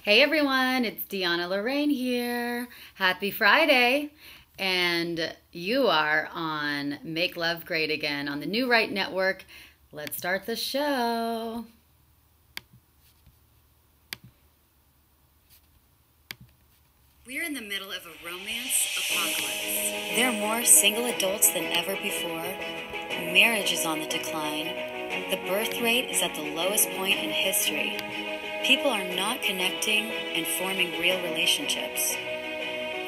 Hey everyone, it's DeAnna Lorraine here. Happy Friday. And you are on Make Love Great Again on the New Right Network. Let's start the show. We're in the middle of a romance apocalypse. There are more single adults than ever before. Marriage is on the decline. The birth rate is at the lowest point in history. People are not connecting and forming real relationships.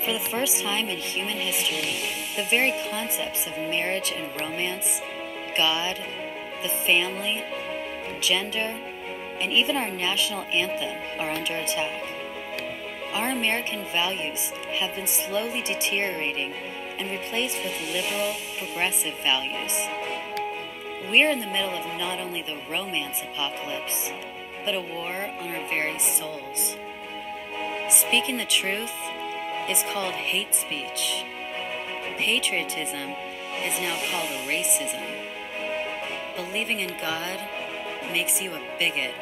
For the first time in human history, the very concepts of marriage and romance, God, the family, gender, and even our national anthem are under attack. Our American values have been slowly deteriorating and replaced with liberal, progressive values. We're in the middle of not only the romance apocalypse, but a war on our very souls. Speaking the truth is called hate speech. Patriotism is now called racism. Believing in God makes you a bigot.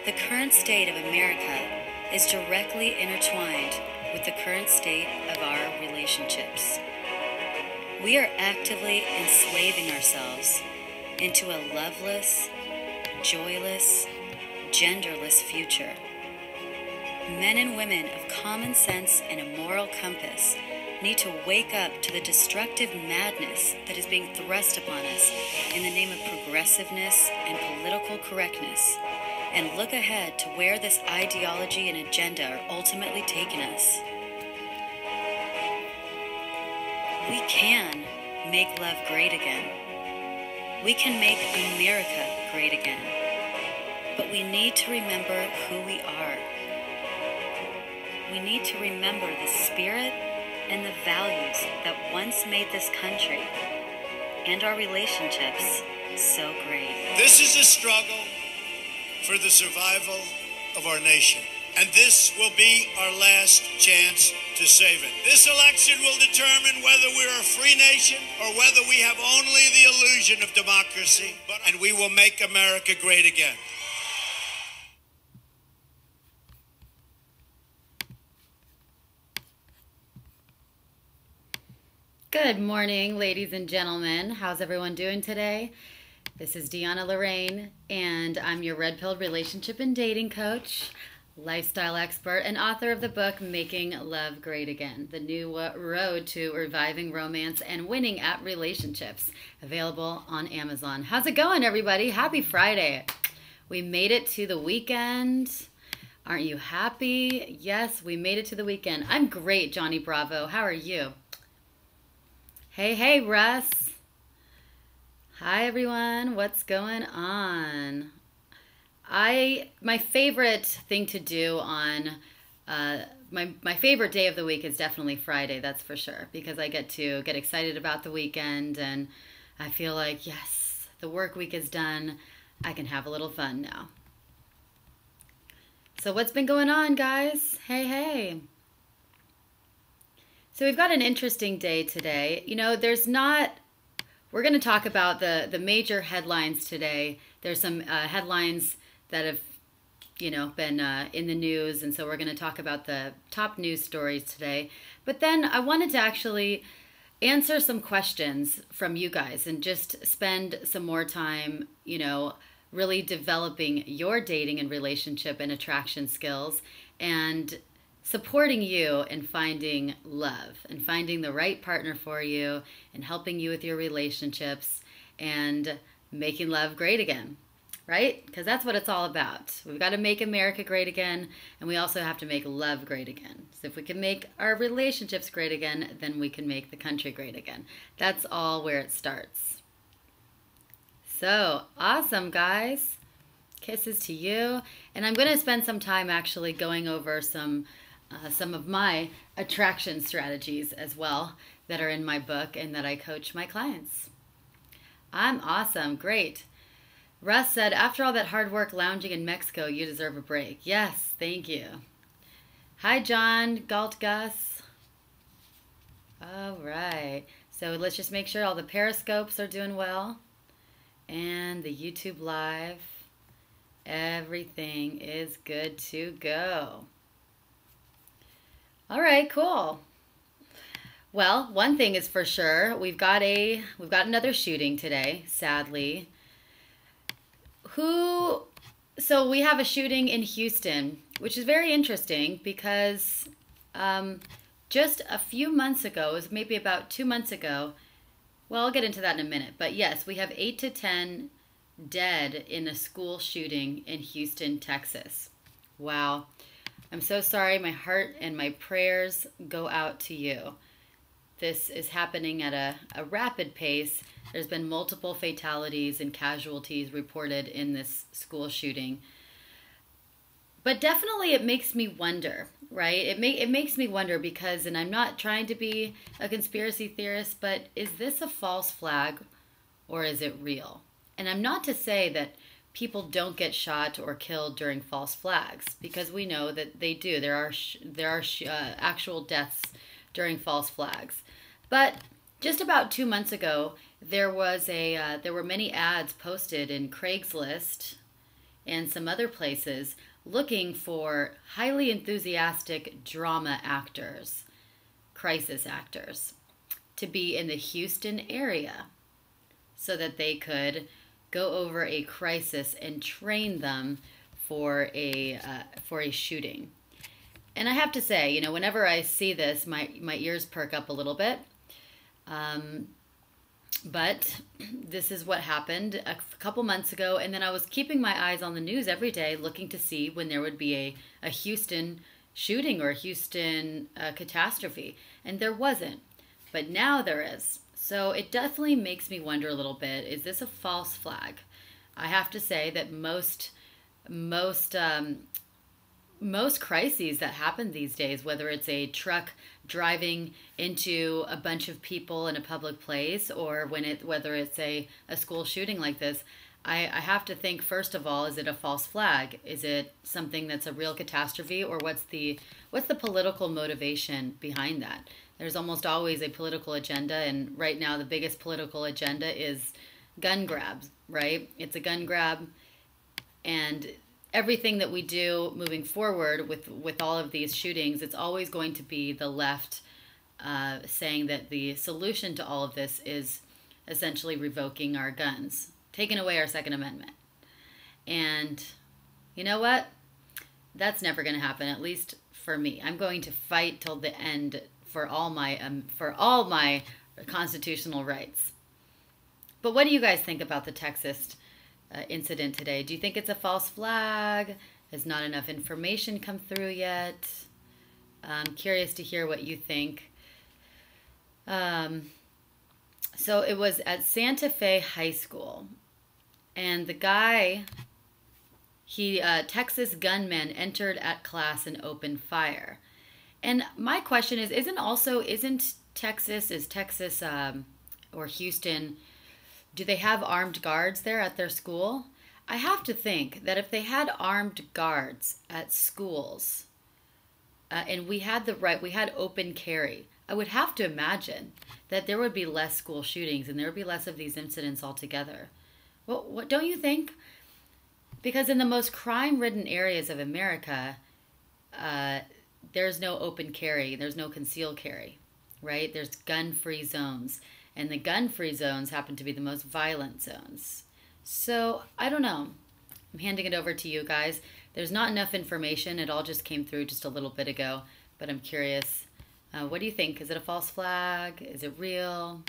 The current state of America is directly intertwined with the current state of our relationships. We are actively enslaving ourselves into a loveless, joyless, genderless future. Men and women of common sense and a moral compass need to wake up to the destructive madness that is being thrust upon us in the name of progressiveness and political correctness, and look ahead to where this ideology and agenda are ultimately taking us. We can make love great again. We can make America great again. But we need to remember who we are. We need to remember the spirit and the values that once made this country and our relationships so great. This is a struggle for the survival of our nation. And this will be our last chance to save it. This election will determine whether we're a free nation or whether we have only the illusion of democracy. And we will make America great again. Good morning, ladies and gentlemen. How's everyone doing today? This is DeAnna Lorraine, and I'm your red-pilled relationship and dating coach, lifestyle expert, and author of the book, Making Love Great Again, the new road to reviving romance and winning at relationships, available on Amazon. How's it going, everybody? Happy Friday. We made it to the weekend. Aren't you happy? Yes, we made it to the weekend. I'm great, Johnny Bravo. How are you? Hey, Russ. Hi, everyone. What's going on? My favorite thing to do on my favorite day of the week is definitely Friday, that's for sure, because I get to get excited about the weekend and I feel like, yes, the work week is done. I can have a little fun now. So what's been going on, guys? Hey. So we've got an interesting day today. You know, we're going to talk about the major headlines today. There's some headlines that have, been in the news, and so we're going to talk about the top news stories today. But then I wanted to actually answer some questions from you guys and just spend some more time, really developing your dating and relationship and attraction skills and supporting you in finding love and finding the right partner for you and helping you with your relationships and making love great again, right? Because that's what it's all about. We've got to make America great again, and we also have to make love great again. So if we can make our relationships great again, then we can make the country great again. That's all where it starts. So awesome, guys. Kisses to you. And I'm going to spend some time actually going over some of my attraction strategies as well that are in my book and that I coach my clients. I'm awesome. Great. Russ said, after all that hard work lounging in Mexico, you deserve a break. Yes, thank you. Hi, John. Galt Gus. All right. So let's just make sure all the periscopes are doing well and the YouTube live Everything is good to go. All right, cool. Well, one thing is for sure, we've got another shooting today, sadly. So we have a shooting in Houston, which is very interesting because just a few months ago, it was maybe about 2 months ago. Well, I'll get into that in a minute. But yes, we have 8 to 10 dead in a school shooting in Houston, Texas. Wow. I'm so sorry. My heart and my prayers go out to you. This is happening at a rapid pace. There's been multiple fatalities and casualties reported in this school shooting. But definitely it makes me wonder, right? It makes me wonder because, and I'm not trying to be a conspiracy theorist, but is this a false flag or is it real? And I'm not to say that people don't get shot or killed during false flags, because we know that they do. There are actual deaths during false flags. But just about 2 months ago, there were many ads posted in Craigslist and some other places looking for highly enthusiastic drama actors, crisis actors, to be in the Houston area so that they could go over a crisis and train them for a shooting. And I have to say, you know, whenever I see this, my ears perk up a little bit. But this is what happened a couple months ago, and then I was keeping my eyes on the news every day, looking to see when there would be a Houston shooting or a Houston catastrophe, and there wasn't. But now there is. So it definitely makes me wonder a little bit, is this a false flag? I have to say that most crises that happen these days, whether it's a truck driving into a bunch of people in a public place or whether it's a school shooting like this, I have to think, first of all, is it a false flag? Is it something that's a real catastrophe, or what's the political motivation behind that? There's almost always a political agenda, and right now the biggest political agenda is gun grabs, right? It's a gun grab, and everything that we do moving forward with all of these shootings, it's always going to be the left saying that the solution to all of this is essentially revoking our guns, taking away our Second Amendment. And you know what? That's never going to happen, at least for me. I'm going to fight till the end for all my constitutional rights. But what do you guys think about the Texas incident today? Do you think it's a false flag? Has not enough information come through yet? I'm curious to hear what you think. So it was at Santa Fe High School, and the guy, Texas gunman entered at class and opened fire. And my question is, isn't Texas or Houston, do they have armed guards there at their school? I have to think that if they had armed guards at schools, and we had open carry, I would have to imagine that there would be less school shootings and there would be less of these incidents altogether. Well, what don't you think? Because in the most crime-ridden areas of America, there's no open carry, there's no concealed carry, right? There's gun-free zones. And the gun-free zones happen to be the most violent zones. So, I don't know. I'm handing it over to you guys. There's not enough information. It all just came through just a little bit ago. But I'm curious. What do you think? Is it a false flag? Is it real?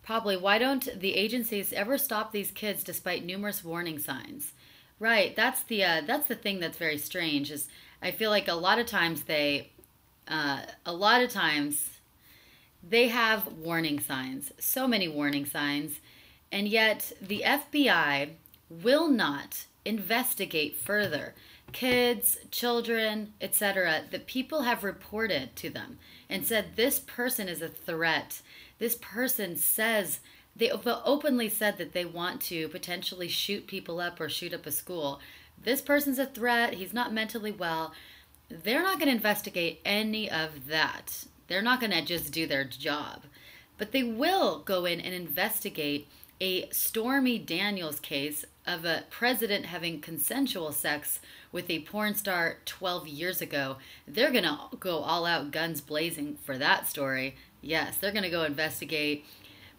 Probably. Why don't the agencies ever stop these kids despite numerous warning signs? Right. That's the thing that's very strange. Is I feel like a lot of times they have warning signs, so many warning signs, and yet the FBI will not investigate further. Kids, children, etc., that people have reported to them and said this person is a threat. This person they openly said that they want to potentially shoot people up or shoot up a school. This person's a threat. He's not mentally well. They're not going to investigate any of that. They're not going to just do their job, but they will go in and investigate a Stormy Daniels case of a president having consensual sex with a porn star 12 years ago. They're going to go all out guns blazing for that story. Yes, they're going to go investigate,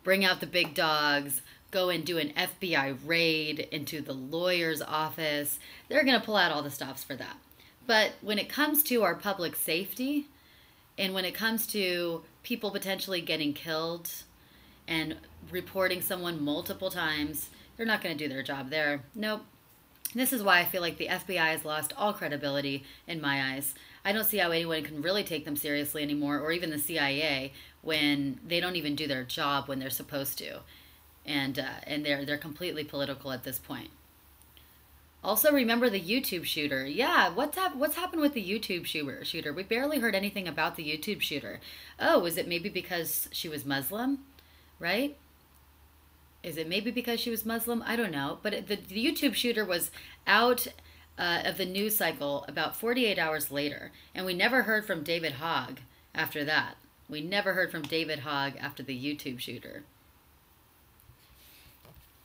bring out the big dogs, go and do an FBI raid into the lawyer's office. They're going to pull out all the stops for that. But when it comes to our public safety, and when it comes to people potentially getting killed and reporting someone multiple times, they're not going to do their job there. Nope. This is why I feel like the FBI has lost all credibility in my eyes. I don't see how anyone can really take them seriously anymore, or even the CIA, when they don't even do their job when they're supposed to. And they're completely political at this point. Also, remember the YouTube shooter. Yeah, what's happened with the YouTube shooter? We barely heard anything about the YouTube shooter. Oh, is it maybe because she was Muslim? Right? Is it maybe because she was Muslim? I don't know. But the YouTube shooter was out of the news cycle about 48 hours later. And we never heard from David Hogg after that. We never heard from David Hogg after the YouTube shooter.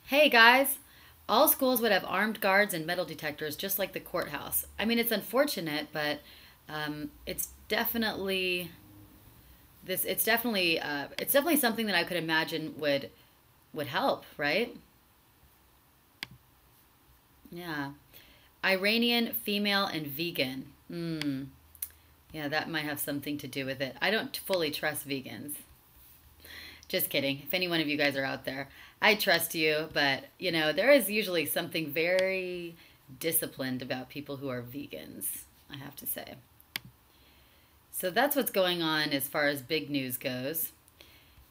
Hey guys, all schools would have armed guards and metal detectors just like the courthouse. I mean, it's unfortunate, but it's definitely something that I could imagine would help, right? Yeah. Iranian, female, and vegan. Yeah, that might have something to do with it. I don't fully trust vegans. Just kidding. If any one of you guys are out there, I trust you, but you know, there is usually something very disciplined about people who are vegans, I have to say. So that's what's going on as far as big news goes.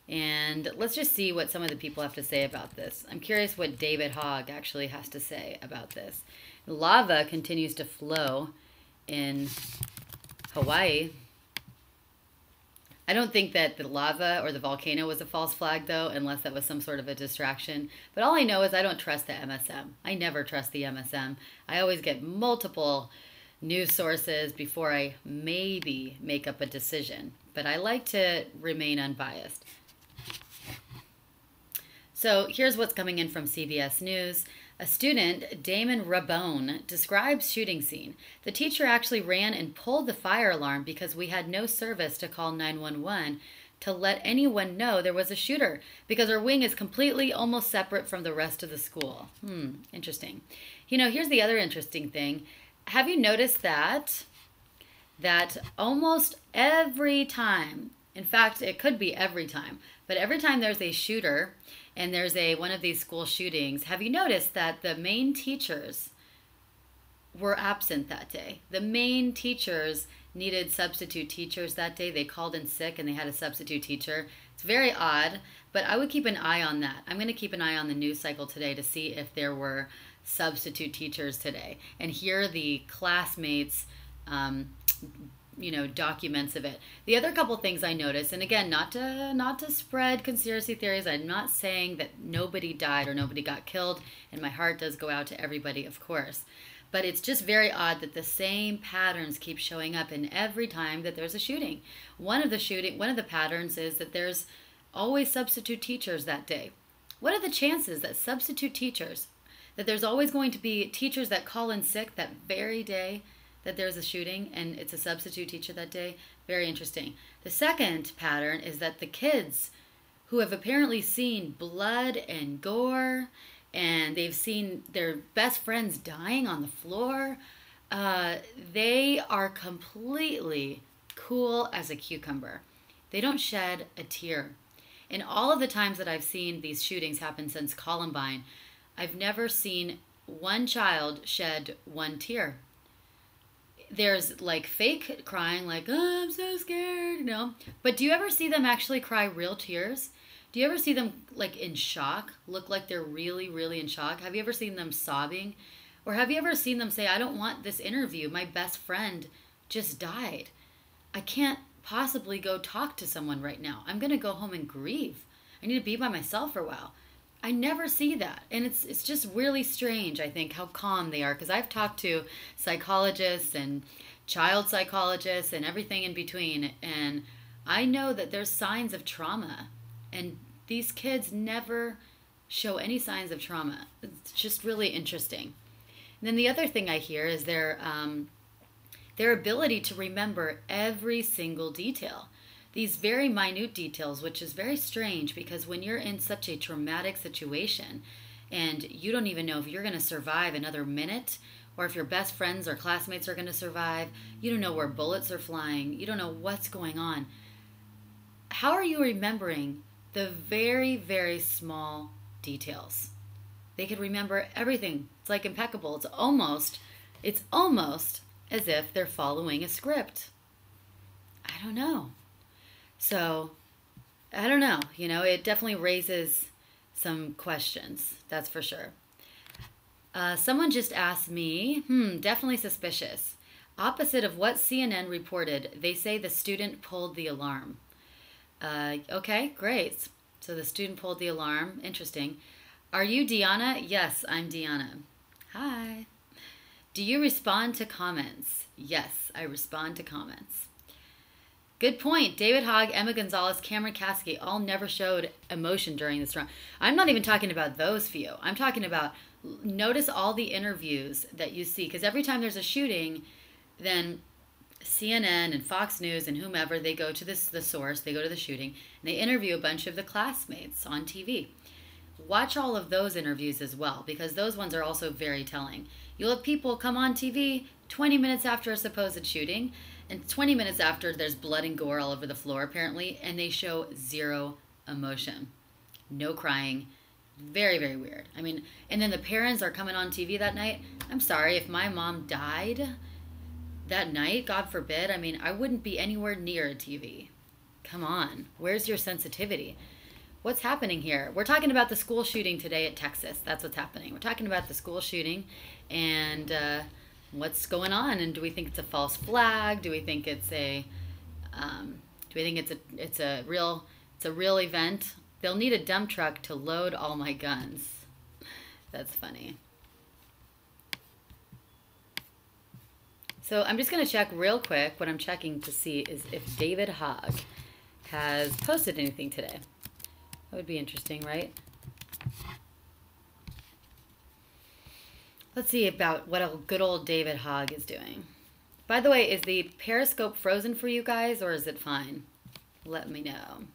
And let's just see what some of the people have to say about this. I'm curious what David Hogg actually has to say about this. Lava continues to flow in Hawaii. I don't think that the lava or the volcano was a false flag, though, unless that was some sort of a distraction. But all I know is I don't trust the MSM. I never trust the MSM. I always get multiple news sources before I maybe make up a decision. But I like to remain unbiased. So here's what's coming in from CBS News. A student, Damon Rabone, describes shooting scene. The teacher actually ran and pulled the fire alarm because we had no service to call 911 to let anyone know there was a shooter because our wing is completely almost separate from the rest of the school. Interesting. You know, here's the other interesting thing. Have you noticed that almost every time, in fact, it could be every time, but every time there's a shooter and there's one of these school shootings, have you noticed that the main teachers were absent that day? The main teachers needed substitute teachers that day. They called in sick and they had a substitute teacher. It's very odd, but I would keep an eye on that. I'm going to keep an eye on the news cycle today to see if there were substitute teachers today and hear the classmates' documents of it. The other couple things I noticed, and again, not to spread conspiracy theories, I'm not saying that nobody died or nobody got killed, and my heart does go out to everybody, of course. But it's just very odd that the same patterns keep showing up in every time that there's a shooting. One of the patterns is that there's always substitute teachers that day. What are the chances that that there's always going to be teachers that call in sick that very day that there's a shooting and it's a substitute teacher that day? Very interesting. The second pattern is that the kids who have apparently seen blood and gore and they've seen their best friends dying on the floor, they are completely cool as a cucumber. They don't shed a tear. In all of the times that I've seen these shootings happen since Columbine, I've never seen one child shed one tear. There's like fake crying, like, oh, I'm so scared, But do you ever see them actually cry real tears? Do you ever see them like in shock, look like they're really, really in shock? Have you ever seen them sobbing? Or have you ever seen them say, I don't want this interview. My best friend just died. I can't possibly go talk to someone right now. I'm going to go home and grieve. I need to be by myself for a while. I never see that. And it's just really strange, I think, how calm they are. Because I've talked to psychologists and child psychologists and everything in between. And I know that there's signs of trauma. And these kids never show any signs of trauma. It's just really interesting. And then the other thing I hear is their ability to remember every single detail. These very minute details, which is very strange because when you're in such a traumatic situation and you don't even know if you're going to survive another minute or if your best friends or classmates are going to survive, you don't know where bullets are flying, you don't know what's going on. How are you remembering the very, very small details? They could remember everything. It's like impeccable. It's almost as if they're following a script. I don't know. So, I don't know. You know, it definitely raises some questions. That's for sure. Someone just asked me, definitely suspicious. Opposite of what CNN reported, they say the student pulled the alarm. Okay, great. So the student pulled the alarm. Interesting. Are you DeAnna? Yes, I'm DeAnna. Hi. Do you respond to comments? Yes, I respond to comments. Good point. David Hogg, Emma Gonzalez, Cameron Kasky all never showed emotion during this round. I'm not even talking about those few. I'm talking about, notice all the interviews that you see. Because every time there's a shooting, then CNN and Fox News and whomever, they go to the source, they go to the shooting, and they interview a bunch of the classmates on TV. Watch all of those interviews as well, because those ones are also very telling. You'll have people come on TV 20 minutes after a supposed shooting, and 20 minutes after there's blood and gore all over the floor, apparently, and they show zero emotion. No crying. Very, very weird. I mean, and then the parents are coming on TV that night. I'm sorry, if my mom died that night, God forbid, I mean, I wouldn't be anywhere near a TV. Come on. Where's your sensitivity? What's happening here? We're talking about the school shooting today at Texas. That's what's happening. We're talking about the school shooting and what's going on. And do we think it's a false flag? Do we think it's a it's a real event? They'll need a dump truck to load all my guns. That's funny. So I'm just going to check real quick. What I'm checking to see is if David Hogg has posted anything today. That would be interesting, right? Let's see about what a good old David Hogg is doing. By the way, is the Periscope frozen for you guys, or is it fine? Let me know.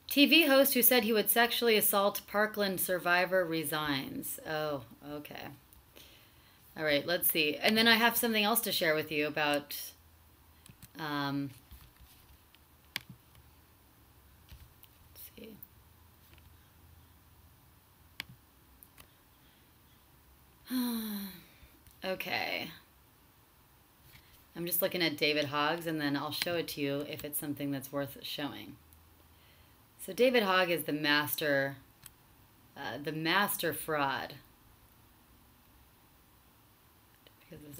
TV host who said he would sexually assault Parkland survivor resigns. Oh, okay. All right, let's see. And then I have something else to share with you about... let's see. Okay. I'm just looking at David Hogg's, and then I'll show it to you if it's something that's worth showing. So David Hogg is the master fraud.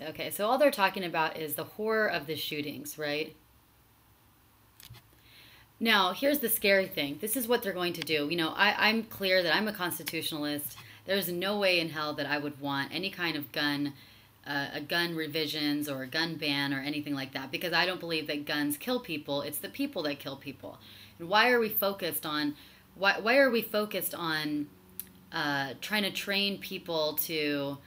Okay, so all they're talking about is the horror of the shootings, right? Now, here's the scary thing. This is what they're going to do. You know, I'm clear that I'm a constitutionalist. There's no way in hell that I would want any kind of gun revisions or a gun ban or anything like that, because I don't believe that guns kill people. It's the people that kill people. And why are we focused on trying to train people to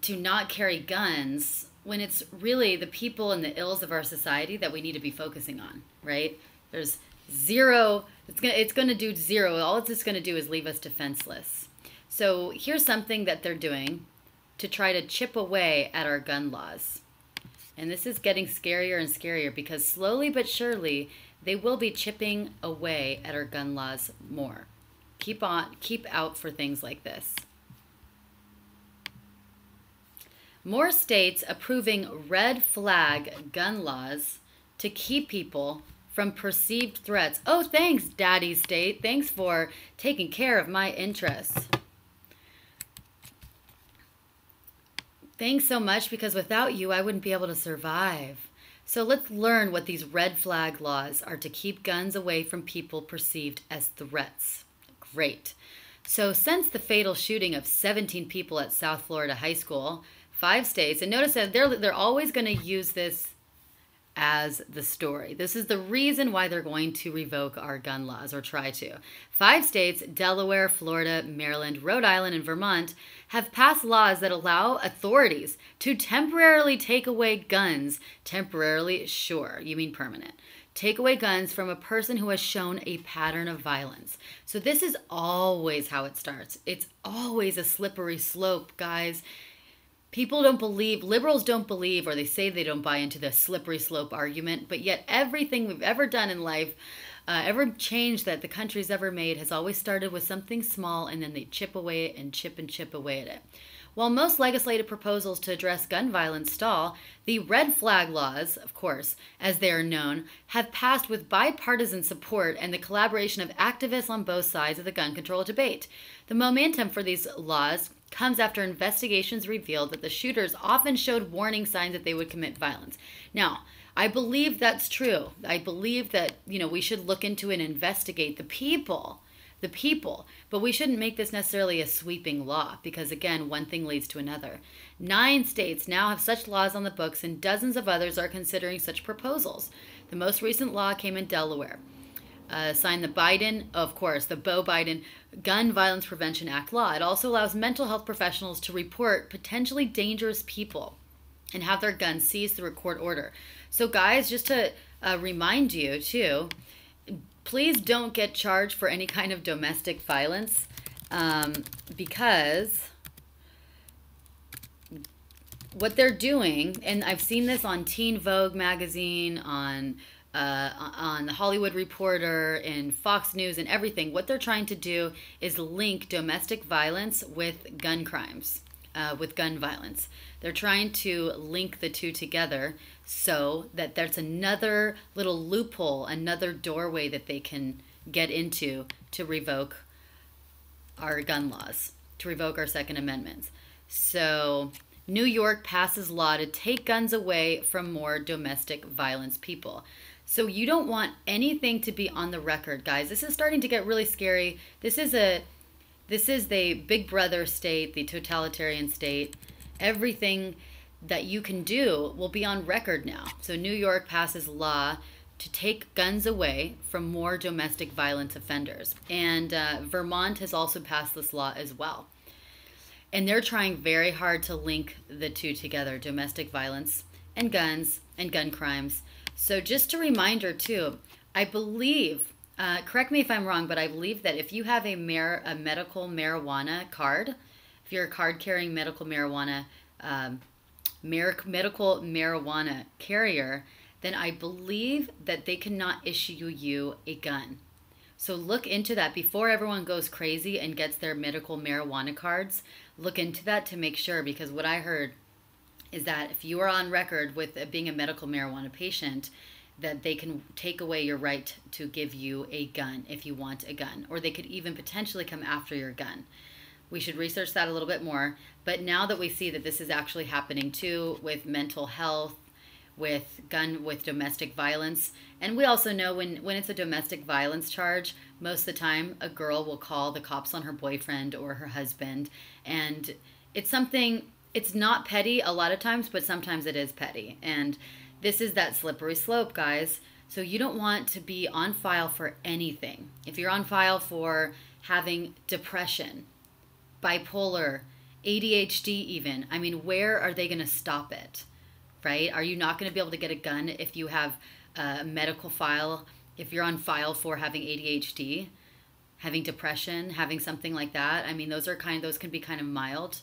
not carry guns when it's really the people and the ills of our society that we need to be focusing on, right? There's zero, it's going to do zero. All it's just going to do is leave us defenseless. So here's something that they're doing to try to chip away at our gun laws. And this is getting scarier and scarier because slowly but surely they will be chipping away at our gun laws more. Keep out for things like this. More states approving red flag gun laws to keep people from perceived threats. Oh, thanks, Daddy State. Thanks for taking care of my interests. Thanks so much, because without you, I wouldn't be able to survive. So let's learn what these red flag laws are to keep guns away from people perceived as threats. Great. So since the fatal shooting of 17 people at South Florida High School, 5 states, and notice that they're always going to use this as the story. This is the reason why they're going to revoke our gun laws, or try to. 5 states, Delaware, Florida, Maryland, Rhode Island, and Vermont, have passed laws that allow authorities to temporarily take away guns. Temporarily, sure, you mean permanent. Take away guns from a person who has shown a pattern of violence. So this is always how it starts. It's always a slippery slope, guys. People don't believe, liberals don't believe, or they say they don't buy into the slippery slope argument, but yet everything we've ever done in life, every change that the country's ever made has always started with something small, and then they chip away and chip away at it. While most legislative proposals to address gun violence stall, the red flag laws, of course, as they are known, have passed with bipartisan support and the collaboration of activists on both sides of the gun control debate. The momentum for these laws comes after investigations revealed that the shooters often showed warning signs that they would commit violence. Now, I believe that's true. I believe that, we should look into and investigate the people, but we shouldn't make this necessarily a sweeping law, because again, one thing leads to another. 9 states now have such laws on the books, and dozens of others are considering such proposals. The most recent law came in Delaware. Signed the Beau Biden Gun Violence Prevention Act law. It also allows mental health professionals to report potentially dangerous people and have their guns seized through a court order. So guys, just to remind you too, please don't get charged for any kind of domestic violence, because what they're doing, and I've seen this on Teen Vogue magazine, on the Hollywood Reporter, and Fox News, and everything. What they're trying to do is link domestic violence with gun crimes, with gun violence. They're trying to link the two together so that there's another little loophole, another doorway that they can get into to revoke our gun laws, to revoke our Second Amendments. So New York passes law to take guns away from more domestic violence people. So you don't want anything to be on the record, guys. This is starting to get really scary. This is the big brother state, the totalitarian state. Everything that you can do will be on record now. So New York passes law to take guns away from more domestic violence offenders. And Vermont has also passed this law as well. And they're trying very hard to link the two together, domestic violence and guns and gun crimes. So just a reminder too, I believe, correct me if I'm wrong, but I believe that if you have a medical marijuana card, if you're a card-carrying medical marijuana carrier, then I believe that they cannot issue you a gun. So look into that before everyone goes crazy and gets their medical marijuana cards. Look into that to make sure, because what I heard is that if you are on record with being a medical marijuana patient, that they can take away your right to give you a gun if you want a gun, or they could even potentially come after your gun. We should research that a little bit more. But now that we see that this is actually happening too with mental health, with domestic violence, and we also know when it's a domestic violence charge, most of the time a girl will call the cops on her boyfriend or her husband, and it's not petty a lot of times, but sometimes it is petty. And this is that slippery slope, guys. So you don't want to be on file for anything. If you're on file for having depression, bipolar, ADHD even, I mean, where are they going to stop it, right? Are you not going to be able to get a gun if you have a medical file, if you're on file for having ADHD, having depression, having something like that? I mean, those can be kind of mild.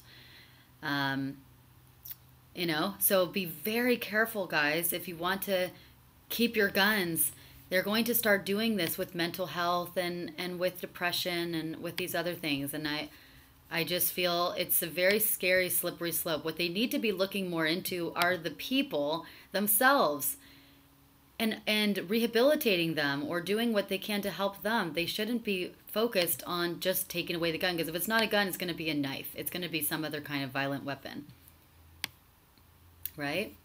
So be very careful, guys. If you want to keep your guns, they're going to start doing this with mental health and with depression and with these other things. And I just feel it's a very scary, slippery slope. What they need to be looking more into are the people themselves and rehabilitating them or doing what they can to help them. They shouldn't be focused on just taking away the gun, because if it's not a gun, it's going to be a knife. It's going to be some other kind of violent weapon. Right?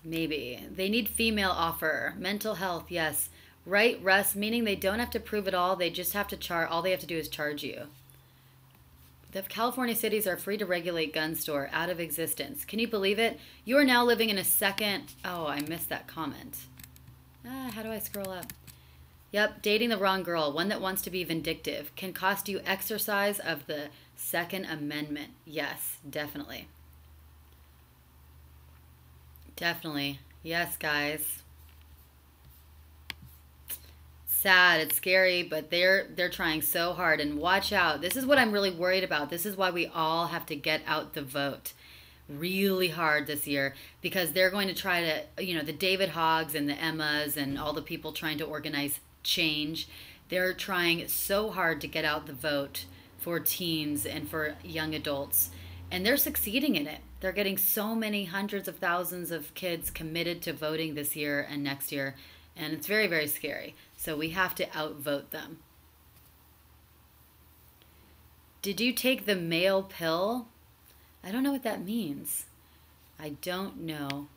Maybe. They need female offer. Mental health, yes. Right, Russ, meaning they don't have to prove it all. They just have to all they have to do is charge you. The California cities are free to regulate gun store out of existence. Can you believe it? You are now living in a second... Oh, I missed that comment. How do I scroll up? Yep, dating the wrong girl, one that wants to be vindictive, can cost you exercise of the Second Amendment. Yes, definitely. Definitely. Yes, guys. Sad, it's scary, but they're trying so hard. And watch out. This is what I'm really worried about. This is why we all have to get out the vote really hard this year, because they're going to try to, you know, the David Hoggs and the Emmas and all the people trying to organize change, they're trying so hard to get out the vote for teens and for young adults, and they're succeeding in it. They're getting so many hundreds of thousands of kids committed to voting this year and next year, and it's very, very scary. So we have to outvote them. Did you take the male pill? I don't know what that means. I don't know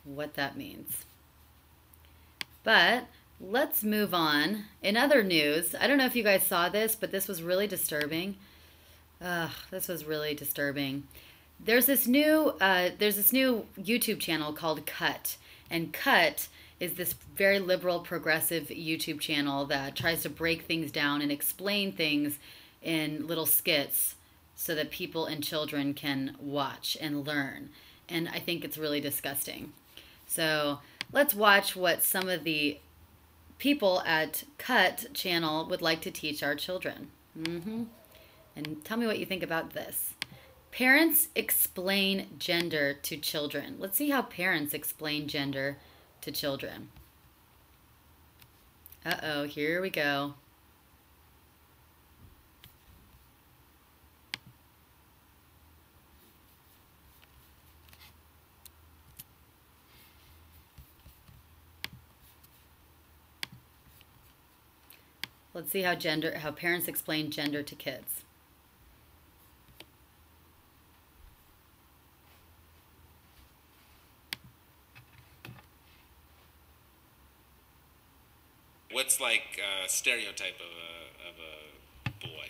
what that means. But let's move on. In other news, I don't know if you guys saw this, but this was really disturbing. This was really disturbing. There's this new YouTube channel called Cut, and Cut is this very liberal, progressive YouTube channel that tries to break things down and explain things in little skits so that people and children can watch and learn. And I think it's really disgusting. So let's watch what some of the people at Cut channel would like to teach our children. And tell me what you think about this. Parents explain gender to children. Let's see how parents explain gender to children. Uh-oh, here we go. Let's see how parents explain gender to kids. What's like a stereotype of a boy?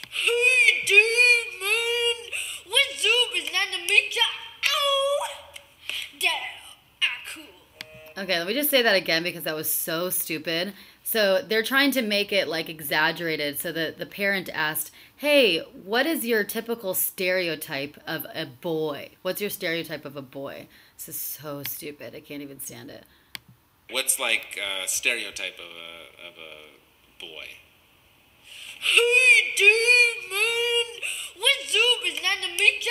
Hey, dude, man! What's up? Is that the meat? Ow! Damn, cool. Okay, let me just say that again because that was so stupid. So they're trying to make it like exaggerated. So the parent asked, hey, what is your typical stereotype of a boy? What's your stereotype of a boy? This is so stupid. I can't even stand it. What's like a stereotype of a boy? Hey, dude, man! What's up? Is that the meat?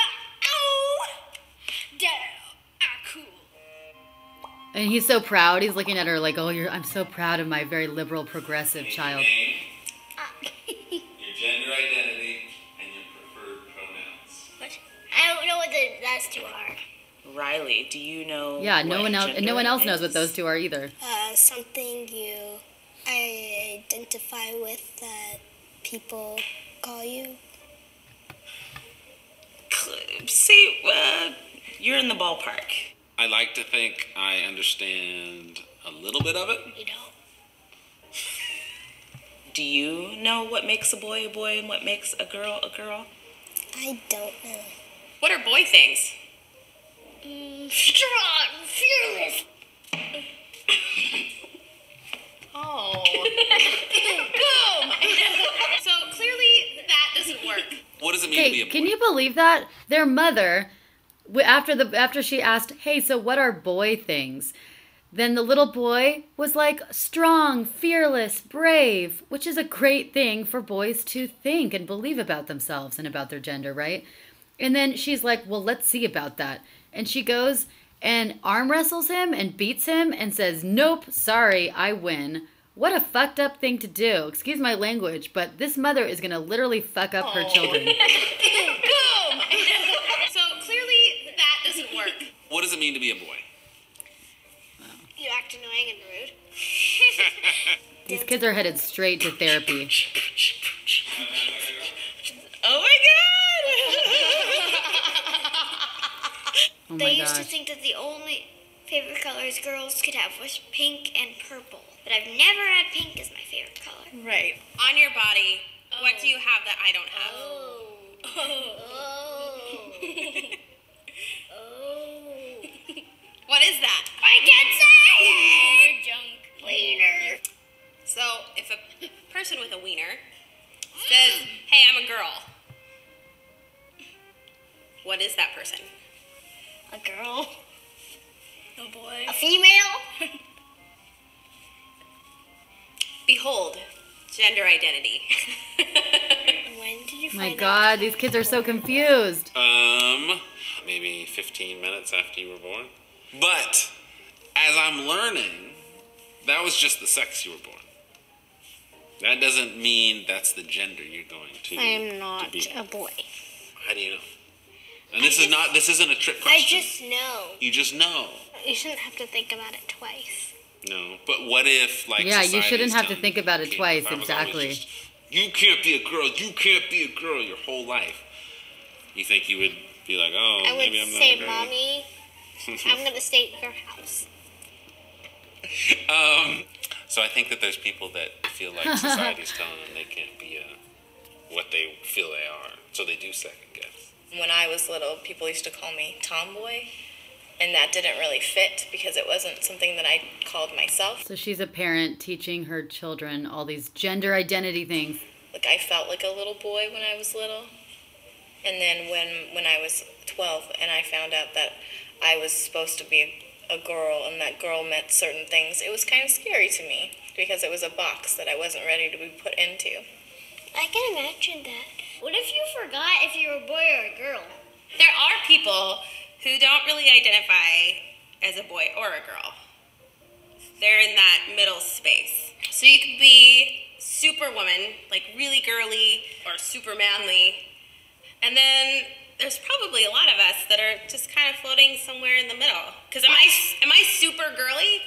Ow! Damn, cool. And he's so proud. He's looking at her like, oh, I'm so proud of my very liberal, progressive child. Your gender identity and your preferred pronouns. What? I don't know what the last two are. Riley, do you know? Yeah, no one else knows what those two are either. Something you identify with that people call you. See, you're in the ballpark. I like to think I understand a little bit of it. You don't. Do you know what makes a boy and what makes a girl a girl? I don't know. What are boy things? Strong, fearless. Oh. Boom! So clearly that doesn't work. What does it mean to be a boy? Can you believe that? Their mother, after she asked, hey, so what are boy things? Then the little boy was like, strong, fearless, brave, which is a great thing for boys to think and believe about themselves and about their gender, right? And then she's like, well, let's see about that. And she goes and arm wrestles him and beats him and says, nope, sorry, I win. What a fucked up thing to do. Excuse my language, but this mother is going to literally fuck up her children. Boom! So clearly that doesn't work. What does it mean to be a boy? You act annoying and rude. These kids are headed straight to therapy. Oh my Oh They my used to gosh. think that the only favorite colors girls could have was pink and purple. But I've never had pink as my favorite color. God. Right. On your body, what do you have that I don't have? Oh. What is that? I can't say it! Junk. Wiener. So, if a person with a wiener says, hey, I'm a girl, what is that person? A girl. Oh boy. A female. Behold, gender identity. When did you My find God, these kids are so confused. Maybe 15 minutes after you were born. But as I'm learning, that was just the sex you were born. That doesn't mean that's the gender you're going to. I'm not to be. a boy. How do you know? And this isn't a trick question. I just know. You just know. You shouldn't have to think about it twice. No, but what if, like, Yeah, you society's shouldn't have to telling think about it you, twice, if I was exactly. always just, you can't be a girl, you can't be a girl your whole life. You think you would be like, oh, I would maybe I'm not say, a girl. Mommy, I'm going to stay at your house. So I think that there's people that feel like society's telling them they can't be what they feel they are, so they do second guess. When I was little, people used to call me tomboy, and that didn't really fit because it wasn't something that I called myself. So she's a parent teaching her children all these gender identity things. Like, I felt like a little boy when I was little. And then when I was 12 and I found out that I was supposed to be a girl and that girl meant certain things, it was kind of scary to me because it was a box that I wasn't ready to be put into. I can imagine that. What if you forgot if you were a boy or a girl? There are people who don't really identify as a boy or a girl. They're in that middle space. So you could be superwoman, like really girly, or super manly. And then there's probably a lot of us that are just kind of floating somewhere in the middle. Because am I super girly?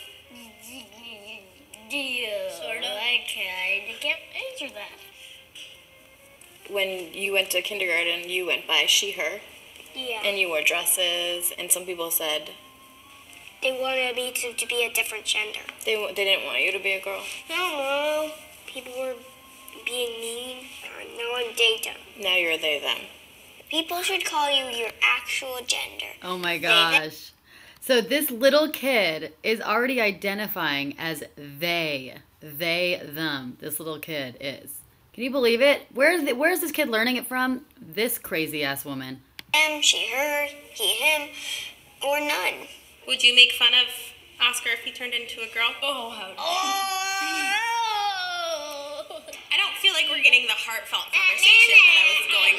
Yeah. Sort of. I can't answer that. When you went to kindergarten, you went by she, her, Yeah. and you wore dresses, and some people said They wanted me to be a different gender. they didn't want you to be a girl. No. People were being mean. No one date them. Now you're they, them. People should call you your actual gender. Oh my gosh. So this little kid is already identifying as they, them. This little kid is. Can you believe it? Where's this kid learning it from? This crazy ass woman. Him, she, her, he, him, or none. Would you make fun of Oscar if he turned into a girl? Oh, how I don't feel like we're getting the heartfelt conversation that I was going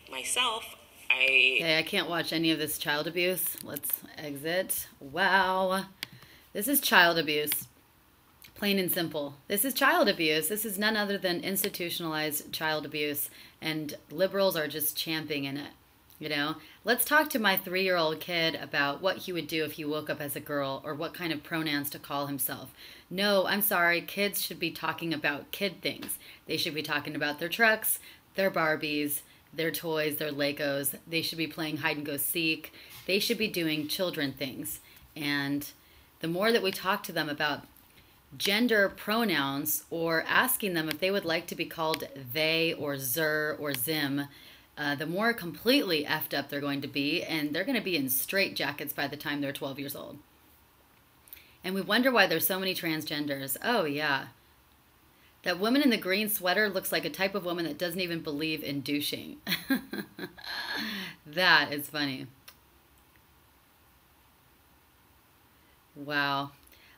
for. Myself, Okay, I can't watch any of this child abuse. Let's exit. Wow. This is child abuse. Plain and simple. This is child abuse. This is none other than institutionalized child abuse, and liberals are just champing in it. You know, let's talk to my 3-year-old kid about what he would do if he woke up as a girl or what kind of pronouns to call himself. No, I'm sorry. Kids should be talking about kid things. They should be talking about their trucks, their Barbies, their toys, their Legos. They should be playing hide and go seek. They should be doing children things. And the more that we talk to them about gender pronouns or asking them if they would like to be called they or zer or zim, the more completely effed up they're going to be, and they're going to be in straitjackets by the time they're 12 years old. And we wonder why there's so many transgenders. Oh, yeah. That woman in the green sweater looks like a type of woman that doesn't even believe in douching. That is funny. Wow.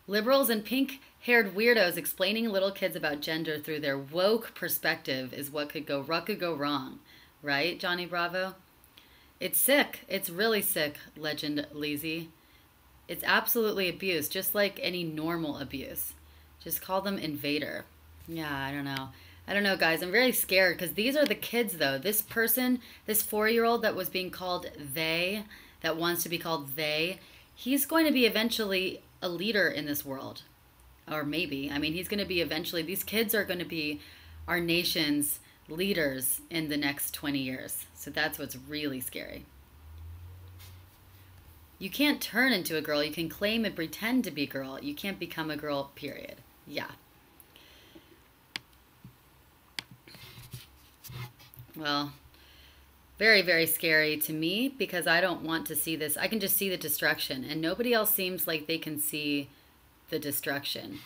Liberals and pink-haired weirdos explaining little kids about gender through their woke perspective is what could go wrong. Right, Johnny Bravo? It's sick. It's really sick, Legend Leezy. It's absolutely abuse, just like any normal abuse. Just call them invader. Yeah, I don't know. I don't know, guys. I'm very scared because these are the kids, though. This person, this 4-year-old that was being called they, that wants to be called they, he's going to be eventually a leader in this world. Or maybe. I mean, he's going to be eventually, these kids are going to be our nation's leaders in the next 20 years. So that's what's really scary. You can't turn into a girl. You can claim and pretend to be a girl. You can't become a girl, period. Yeah. Well, very, very scary to me because I don't want to see this. I can just see the destruction, and nobody else seems like they can see the destruction.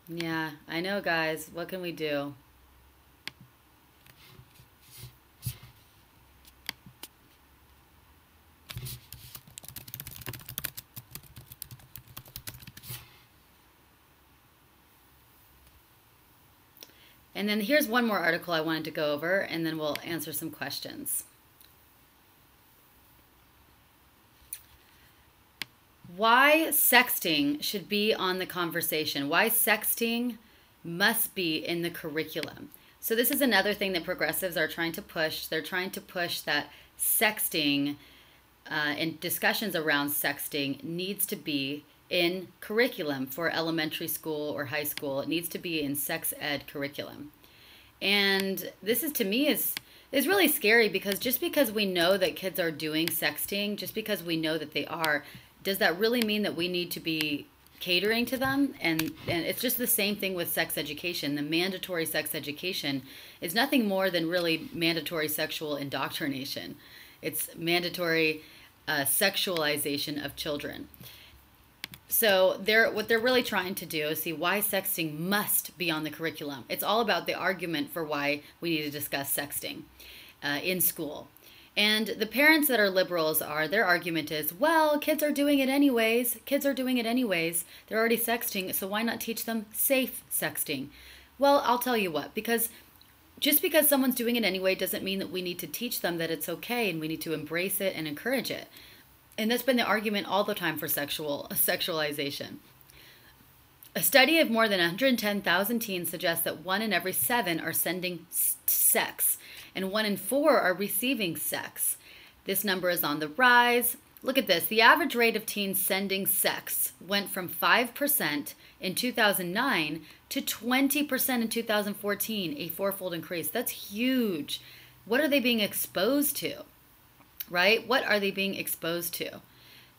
Yeah, I know, guys. What can we do? And then here's one more article I wanted to go over, and then we'll answer some questions. Why sexting should be on the conversation. Why sexting must be in the curriculum. So this is another thing that progressives are trying to push. They're trying to push that sexting and discussions around sexting needs to be in curriculum for elementary school or high school. It needs to be in sex ed curriculum. And this is, to me, is really scary because just because we know that kids are doing sexting, just because we know that they are, does that really mean that we need to be catering to them? And it's just the same thing with sex education. The mandatory sex education is nothing more than really mandatory sexual indoctrination. It's mandatory sexualization of children. So what they're really trying to do is see why sexting must be on the curriculum. It's all about the argument for why we need to discuss sexting in school. And the parents that are liberals their argument is, well, kids are doing it anyways. Kids are doing it anyways. They're already sexting, so why not teach them safe sexting? Well, I'll tell you what, because just because someone's doing it anyway doesn't mean that we need to teach them that it's okay and we need to embrace it and encourage it. And that's been the argument all the time for sexualization. A study of more than 110,000 teens suggests that 1 in every 7 are sending sex, and 1 in 4 are receiving sex. This number is on the rise. Look at this. The average rate of teens sending sex went from 5% in 2009 to 20% in 2014, a 4-fold increase. That's huge. What are they being exposed to? Right? What are they being exposed to?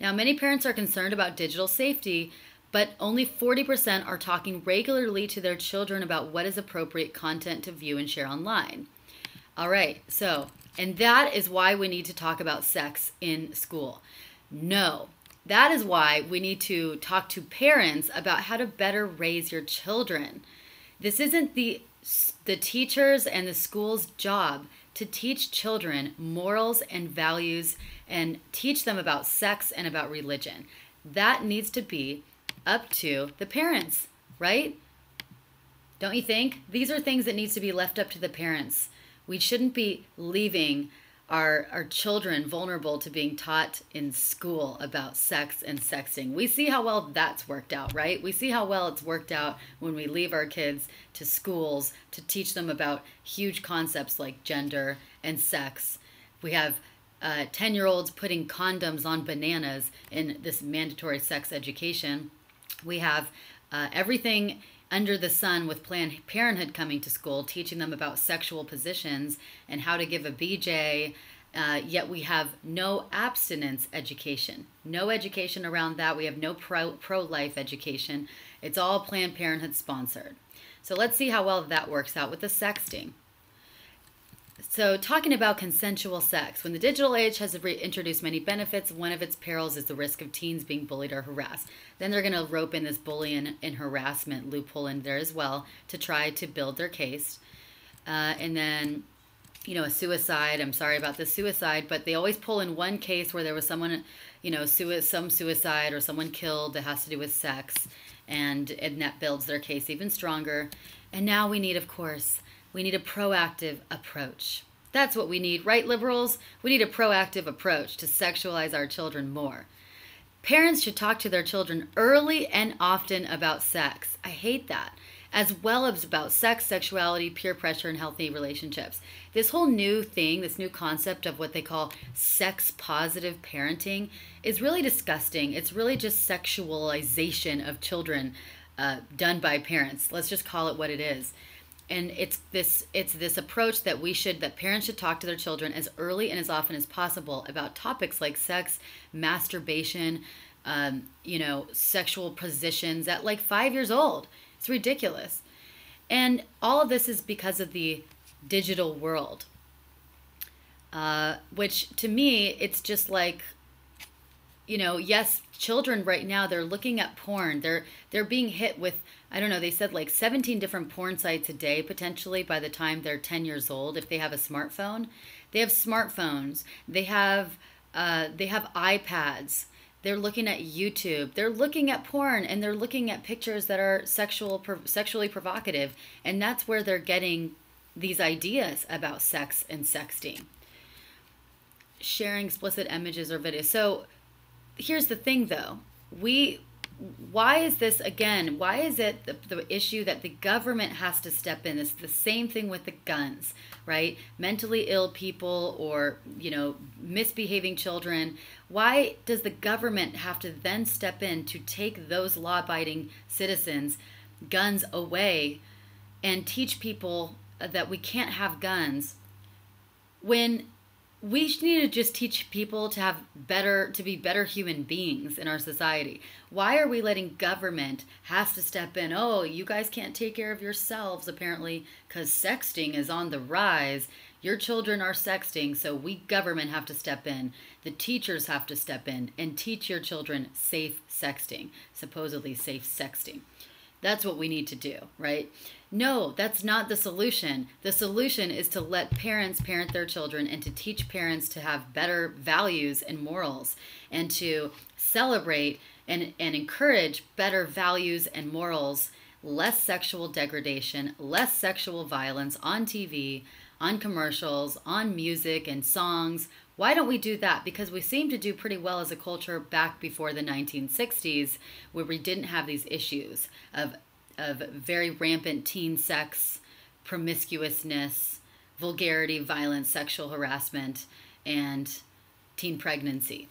Now, many parents are concerned about digital safety, but only 40% are talking regularly to their children about what is appropriate content to view and share online. All right, and that is why we need to talk about sex in school. No, that is why we need to talk to parents about how to better raise your children. This isn't the teachers and the school's job to teach children morals and values and teach them about sex and about religion. That needs to be up to the parents, right? Don't you think? These are things that needs to be left up to the parents. We shouldn't be leaving our children vulnerable to being taught in school about sex and sexting. We see how well that's worked out, right? We see how well it's worked out when we leave our kids to schools to teach them about huge concepts like gender and sex. We have 10-year-olds putting condoms on bananas in this mandatory sex education. We have everything under the sun with Planned Parenthood coming to school, teaching them about sexual positions and how to give a BJ, yet we have no abstinence education. No education around that. We have no pro-life education. It's all Planned Parenthood sponsored. So let's see how well that works out with the sexting. So talking about consensual sex. When the digital age has introduced many benefits, one of its perils is the risk of teens being bullied or harassed. Then they're going to rope in this bullying and harassment loophole in there as well to try to build their case. And then, a suicide. I'm sorry about the suicide, but they always pull in one case where there was someone, some suicide or someone killed that has to do with sex. And that builds their case even stronger. And now we need, of course, we need a proactive approach. That's what we need, right, liberals? We need a proactive approach to sexualize our children more. Parents should talk to their children early and often about sex. I hate that. As well as about sex, sexuality, peer pressure, and healthy relationships. This whole new thing, this new concept of what they call sex-positive parenting is really disgusting. It's really just sexualization of children done by parents. Let's just call it what it is. And it's this approach that parents should talk to their children as early and as often as possible about topics like sex, masturbation, sexual positions at like 5 years old. It's ridiculous. And all of this is because of the digital world, which to me, it's just like, yes, children right now, they're looking at porn. They're being hit with, I don't know, they said like 17 different porn sites a day, potentially by the time they're 10 years old, if they have a smartphone. They have smartphones. They have iPads. They're looking at YouTube. They're looking at porn, and they're looking at pictures that are sexually provocative. And that's where they're getting these ideas about sex and sexting. Sharing explicit images or videos. So here's the thing, though. Why is this, again, why is it the issue that the government has to step in? It's the same thing with the guns, right? Mentally ill people or, misbehaving children. Why does the government have to then step in to take those law-abiding citizens' guns away and teach people that we can't have guns when we need to just teach people to be better human beings in our society? Why are we letting government has to step in? Oh, you guys can't take care of yourselves, apparently, because sexting is on the rise. Your children are sexting, so we government have to step in. The teachers have to step in and teach your children safe sexting, supposedly safe sexting. That's what we need to do, right? No, that's not the solution. The solution is to let parents parent their children and to teach parents to have better values and morals and to celebrate and encourage better values and morals, less sexual degradation, less sexual violence on TV, on commercials, on music and songs. Why don't we do that? Because we seem to do pretty well as a culture back before the 1960s, where we didn't have these issues of very rampant teen sex, promiscuousness, vulgarity, violence, sexual harassment, and teen pregnancy,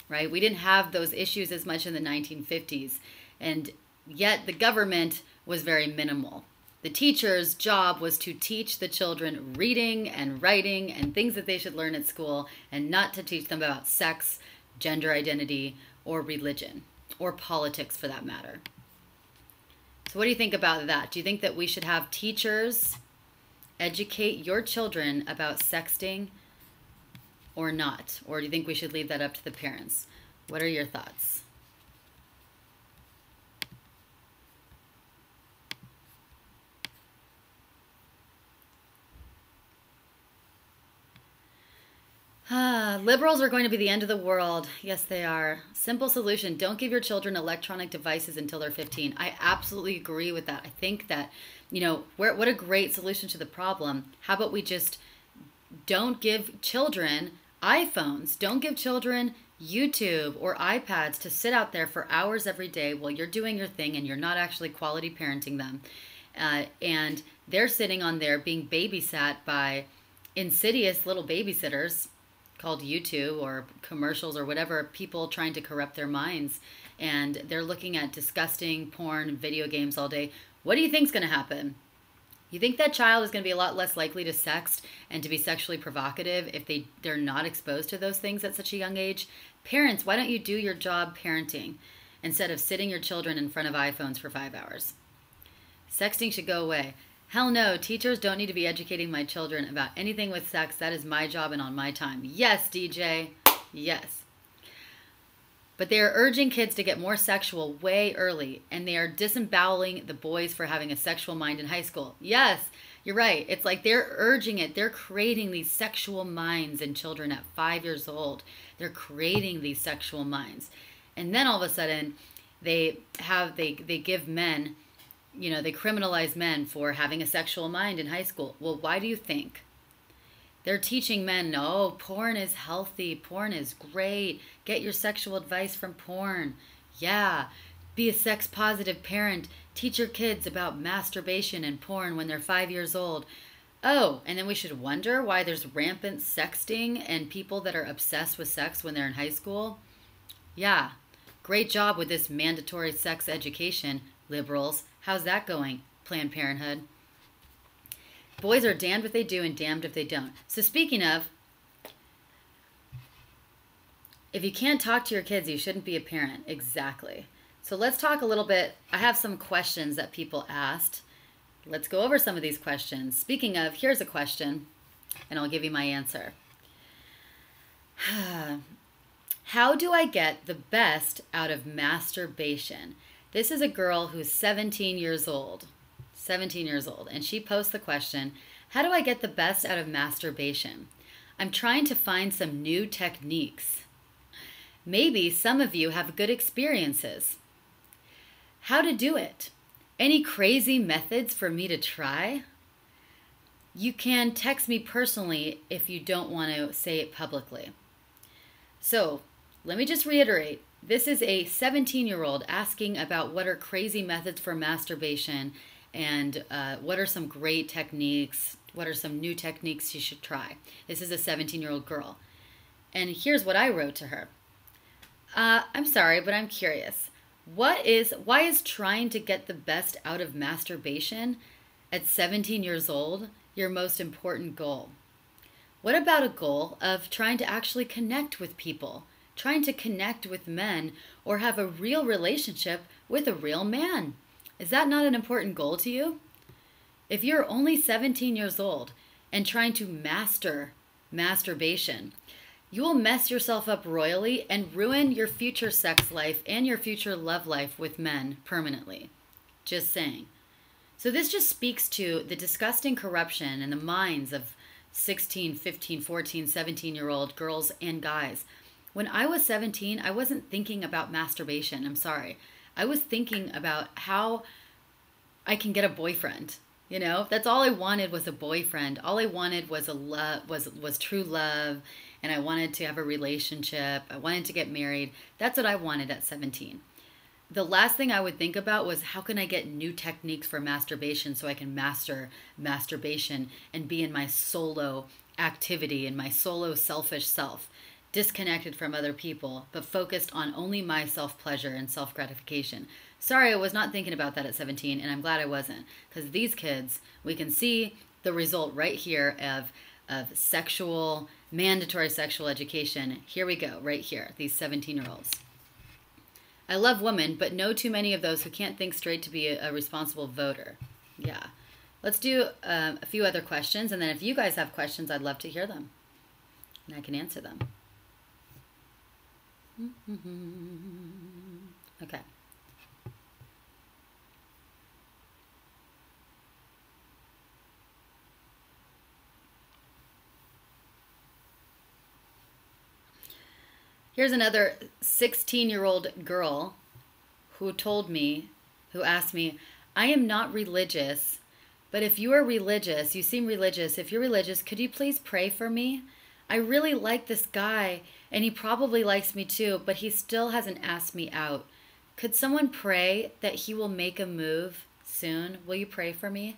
right? We didn't have those issues as much in the 1950s, and yet the government was very minimal. The teacher's job was to teach the children reading and writing and things that they should learn at school, and not to teach them about sex, gender identity, or religion, or politics for that matter. So what do you think about that? Do you think that we should have teachers educate your children about sexting or not? Or do you think we should leave that up to the parents? What are your thoughts? Liberals are going to be the end of the world. Yes, they are. Simple solution. Don't give your children electronic devices until they're 15. I absolutely agree with that. I think that, what a great solution to the problem. How about we just don't give children iPhones. Don't give children YouTube or iPads to sit out there for hours every day while you're doing your thing and you're not actually quality parenting them. And they're sitting on there being babysat by insidious little babysitters called YouTube or commercials or whatever, people trying to corrupt their minds. And they're looking at disgusting porn and video games all day. What do you think's going to happen? You think that child is going to be a lot less likely to sext and to be sexually provocative if they're not exposed to those things at such a young age? Parents, why don't you do your job parenting instead of sitting your children in front of iPhones for 5 hours? Sexting should go away. Hell no, teachers don't need to be educating my children about anything with sex. That is my job and on my time. Yes, DJ, yes. But they are urging kids to get more sexual way early, and they are disemboweling the boys for having a sexual mind in high school. Yes, you're right. It's like they're urging it. They're creating these sexual minds in children at 5 years old. They're creating these sexual minds. And then all of a sudden, they give men, they criminalize men for having a sexual mind in high school. Well, why do you think? They're teaching men, no, porn is healthy, porn is great, get your sexual advice from porn. Yeah, be a sex-positive parent, teach your kids about masturbation and porn when they're 5 years old. Oh, and then we should wonder why there's rampant sexting and people that are obsessed with sex when they're in high school? Yeah, great job with this mandatory sex education, liberals. How's that going, Planned Parenthood? Boys are damned if they do and damned if they don't. So speaking of, if you can't talk to your kids, you shouldn't be a parent. Exactly. So let's talk a little bit. I have some questions that people asked. Let's go over some of these questions. Speaking of, here's a question, and I'll give you my answer. How do I get the best out of masturbation? This is a girl who's 17 years old. 17 years old. And she posed the question, how do I get the best out of masturbation? I'm trying to find some new techniques. Maybe some of you have good experiences. How to do it? Any crazy methods for me to try? You can text me personally if you don't want to say it publicly. So, let me just reiterate. This is a 17-year-old asking about what are crazy methods for masturbation and what are some great techniques, what are some new techniques she should try. This is a 17-year-old girl. And here's what I wrote to her. I'm sorry, but I'm curious. Why is trying to get the best out of masturbation at 17 years old your most important goal? What about a goal of trying to actually connect with people, trying to connect with men, or have a real relationship with a real man? Is that not an important goal to you? If you're only 17 years old and trying to master masturbation, you will mess yourself up royally and ruin your future sex life and your future love life with men permanently. Just saying. So this just speaks to the disgusting corruption in the minds of 16, 15, 14, 17-year-old girls and guys. When I was 17, I wasn't thinking about masturbation. I'm sorry. I was thinking about how I can get a boyfriend. You know, that's all I wanted was a boyfriend. All I wanted was was true love, and I wanted to have a relationship. I wanted to get married. That's what I wanted at 17. The last thing I would think about was how can I get new techniques for masturbation so I can master masturbation and be in my solo activity and my solo selfish self, disconnected from other people, but focused on only my self-pleasure and self-gratification. Sorry, I was not thinking about that at 17, and I'm glad I wasn't, because these kids, we can see the result right here of mandatory sexual education. Here we go, right here, these 17-year-olds. I love women, but know too many of those who can't think straight to be a responsible voter. Yeah. Let's do a few other questions, and then if you guys have questions, I'd love to hear them, and I can answer them. Okay. Here's another 16-year-old girl who asked me, I am not religious, but if you are religious, you seem religious. If you're religious, could you please pray for me? I really like this guy, and he probably likes me too, but he still hasn't asked me out. Could someone pray that he will make a move soon? Will you pray for me?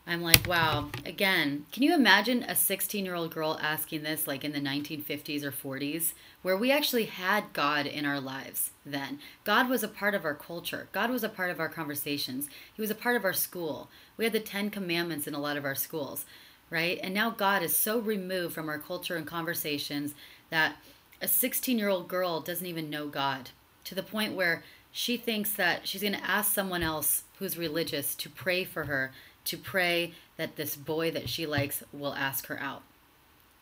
I'm like, wow. Again, can you imagine a 16-year-old girl asking this like in the 1950s or 40s, where we actually had God in our lives then? God was a part of our culture. God was a part of our conversations. He was a part of our school. We had the 10 Commandments in a lot of our schools, right? And now God is so removed from our culture and conversations that a 16-year-old girl doesn't even know God, to the point where she thinks that she's going to ask someone else who's religious to pray for her, to pray that this boy that she likes will ask her out.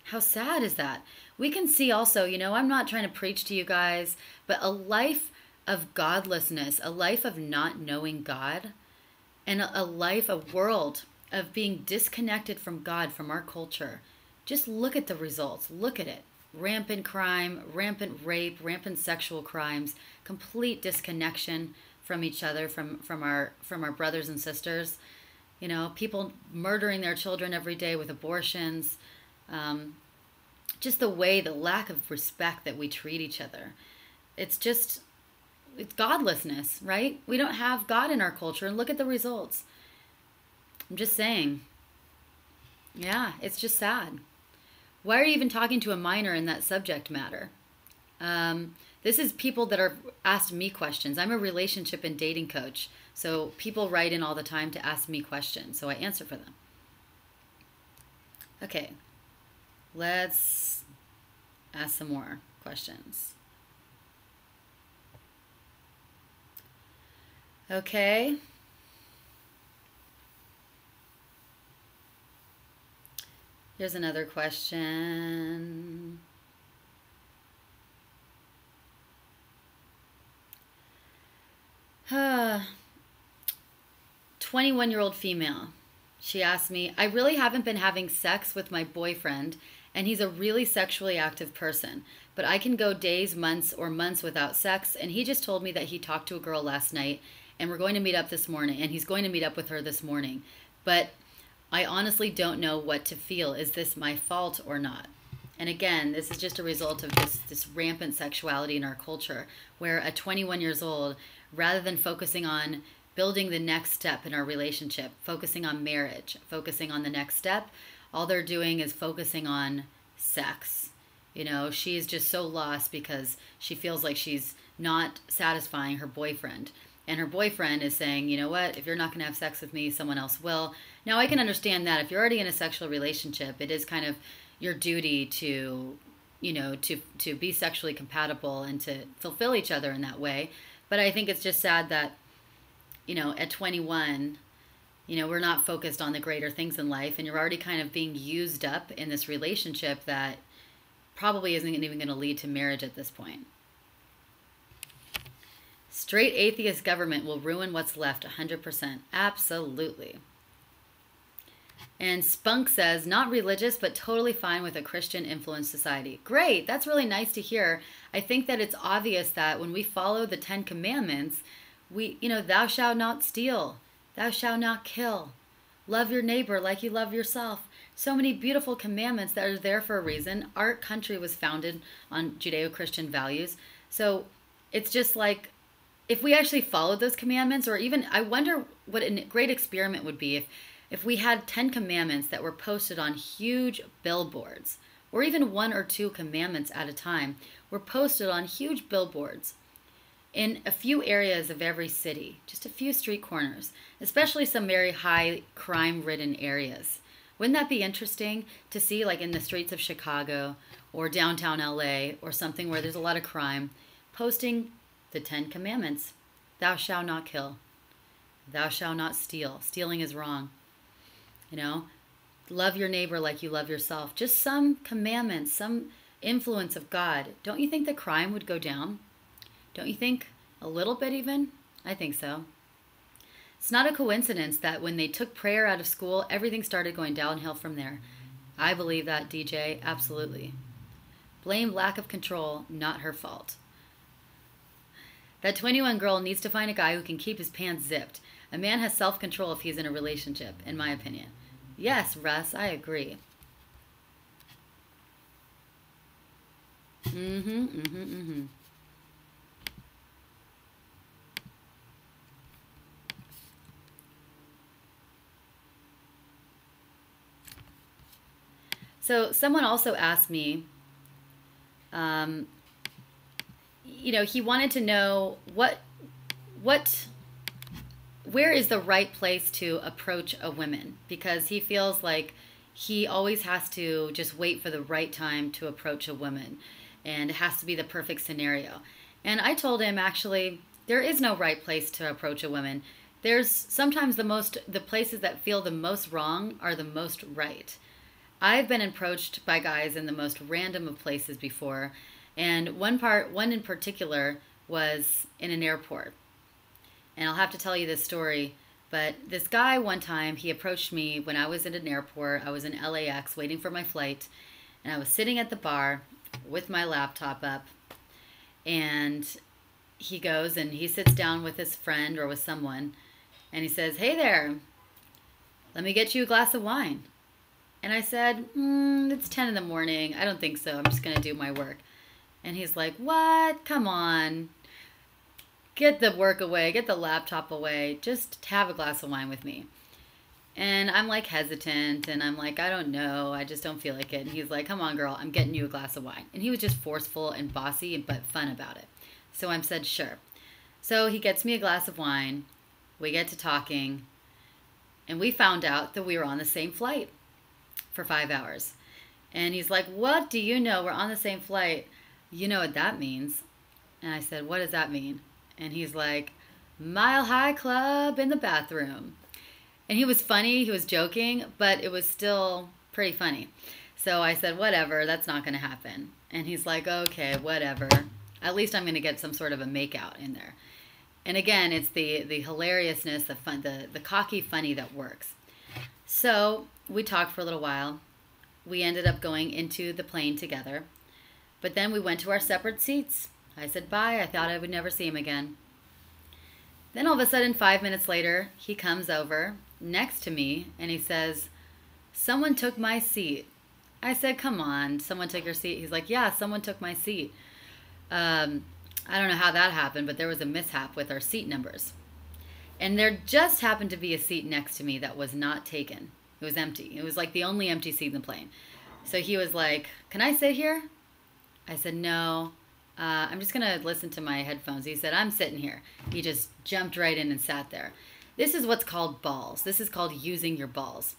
How sad is that? We can see also, you know, I'm not trying to preach to you guys, but a life of godlessness, a life of not knowing God, and a world of being disconnected from God, from our culture. Just look at the results. Look at it. Rampant crime, rampant rape, rampant sexual crimes, complete disconnection from each other, from our brothers and sisters. You know, people murdering their children every day with abortions. Just the lack of respect that we treat each other. It's godlessness, right? We don't have God in our culture, and look at the results. I'm just saying. Yeah, it's just sad. Why are you even talking to a minor in that subject matter? This is people that are asked me questions. I'm a relationship and dating coach. So people write in all the time to ask me questions. So I answer for them. Okay, let's ask some more questions. Okay. Here's another question. 21-year-old female. She asked me, I really haven't been having sex with my boyfriend, and he's a really sexually active person, but I can go days, months, or months without sex, and he just told me that he talked to a girl last night, and we're going to meet up this morning, and he's going to meet up with her this morning. But I honestly don't know what to feel. Is this my fault or not? And again, this is just a result of this rampant sexuality in our culture, where at 21 years old, rather than focusing on building the next step in our relationship, focusing on marriage, focusing on the next step, all they're doing is focusing on sex. You know, she's just so lost because she feels like she's not satisfying her boyfriend. And her boyfriend is saying, you know what, if you're not going to have sex with me, someone else will. Now, I can understand that if you're already in a sexual relationship, it is kind of your duty to, you know, to be sexually compatible and to fulfill each other in that way. But I think it's just sad that, you know, at 21, you know, we're not focused on the greater things in life, and you're already kind of being used up in this relationship that probably isn't even going to lead to marriage at this point. Straight atheist government will ruin what's left 100%. Absolutely. And Spunk says, not religious, but totally fine with a Christian-influenced society. Great. That's really nice to hear. I think that it's obvious that when we follow the 10 Commandments, you know, thou shalt not steal. Thou shalt not kill. Love your neighbor like you love yourself. So many beautiful commandments that are there for a reason. Our country was founded on Judeo-Christian values. So it's just like, if we actually followed those commandments, or even, I wonder what a great experiment would be if we had 10 commandments that were posted on huge billboards, or even 1 or 2 commandments at a time were posted on huge billboards in a few areas of every city, just a few street corners, especially some very high crime-ridden areas. Wouldn't that be interesting to see, like in the streets of Chicago or downtown LA or something where there's a lot of crime, posting the 10 Commandments? Thou shalt not kill. Thou shalt not steal. Stealing is wrong. You know, love your neighbor like you love yourself. Just some commandments, some influence of God. Don't you think the crime would go down? Don't you think a little bit even? I think so. It's not a coincidence that when they took prayer out of school, everything started going downhill from there. I believe that, DJ, absolutely. Blame lack of control, not her fault. That 21 girl needs to find a guy who can keep his pants zipped. A man has self-control if he's in a relationship, in my opinion. Yes, Russ, I agree. So someone also asked me, you know, he wanted to know where is the right place to approach a woman, because he feels like he always has to just wait for the right time to approach a woman, and it has to be the perfect scenario. And I told him, actually, there is no right place to approach a woman. There's sometimes the places that feel the most wrong are the most right. I've been approached by guys in the most random of places before, and one in particular was in an airport. And I'll have to tell you this story, but this guy one time, he approached me when I was at an airport. I was in LAX waiting for my flight, and I was sitting at the bar with my laptop up, and he goes and he sits down with his friend or with someone, and he says, "Hey there, let me get you a glass of wine." And I said, it's 10 in the morning. I don't think so. I'm just going to do my work. And he's like, what? Come on. Get the work away. Get the laptop away. Just have a glass of wine with me. And I'm like hesitant. And I'm like, I don't know. I just don't feel like it. And he's like, come on, girl. I'm getting you a glass of wine. And he was just forceful and bossy, but fun about it. So I said, sure. So he gets me a glass of wine. We get to talking. And we found out that we were on the same flight. for 5 hours. And he's like, what do you know? We're on the same flight. You know what that means. And I said, what does that mean? And he's like, Mile High Club in the bathroom. And he was funny, he was joking, but it was still pretty funny. So I said, whatever, that's not going to happen. And he's like, okay, whatever. At least I'm going to get some sort of a makeout in there. And again, it's the hilariousness, the fun, the cocky funny that works. So we talked for a little while. We ended up going into the plane together. But then we went to our separate seats. I said bye. I thought I would never see him again. Then all of a sudden, 5 minutes later, he comes over next to me and he says, someone took my seat. I said, come on, someone took your seat? He's like, yeah, someone took my seat. I don't know how that happened, but there was a mishap with our seat numbers. And there just happened to be a seat next to me that was not taken. It was empty. It was like the only empty seat in the plane. So he was like, can I sit here? I said, no, I'm just going to listen to my headphones. He said, I'm sitting here. He just jumped right in and sat there. This is what's called balls. This is called using your balls.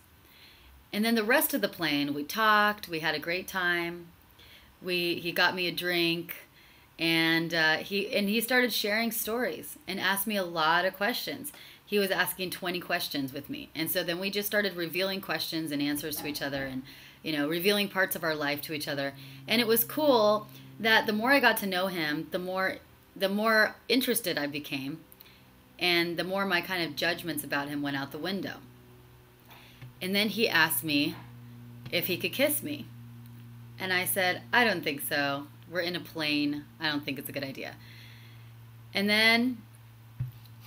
And then the rest of the plane, we talked. We had a great time. He got me a drink. And he started sharing stories and asked me a lot of questions. He was asking 20 questions with me. And so then we just started revealing questions and answers to each other and, you know, revealing parts of our life to each other. And it was cool that the more I got to know him, the more interested I became. And the more my kind of judgments about him went out the window. And then he asked me if he could kiss me. And I said, I don't think so. We're in a plane. I don't think it's a good idea. And then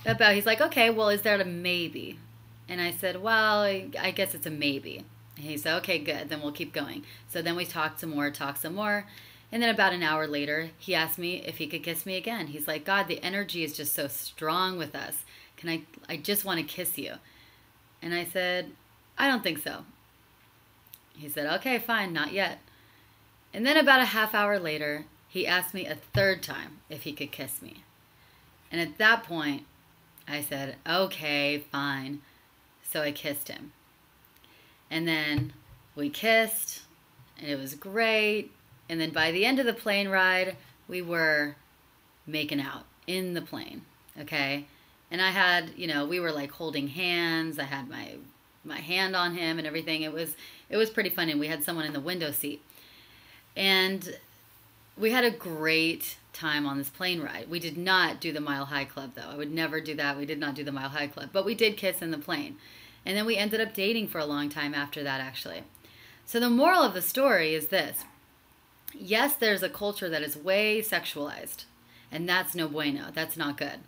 he's like, okay, well, is there a maybe? And I said, well, I guess it's a maybe. And he said, okay, good. Then we'll keep going. So then we talked some more. And then about an hour later, he asked me if he could kiss me again. He's like, God, the energy is just so strong with us. I just want to kiss you. And I said, I don't think so. He said, okay, fine, not yet. And then about a half hour later, he asked me a third time if he could kiss me. And at that point, I said, okay, fine. So I kissed him. And then we kissed, and it was great. And then by the end of the plane ride, we were making out in the plane, okay? And I had, you know, we were like holding hands. I had my hand on him and everything. It was pretty funny. We had someone in the window seat. And we had a great time on this plane ride. We did not do the Mile High Club, though. I would never do that. We did not do the Mile High Club. But we did kiss in the plane. And then we ended up dating for a long time after that, actually. So the moral of the story is this. Yes, there's a culture that is way sexualized. And that's no bueno. That's not good.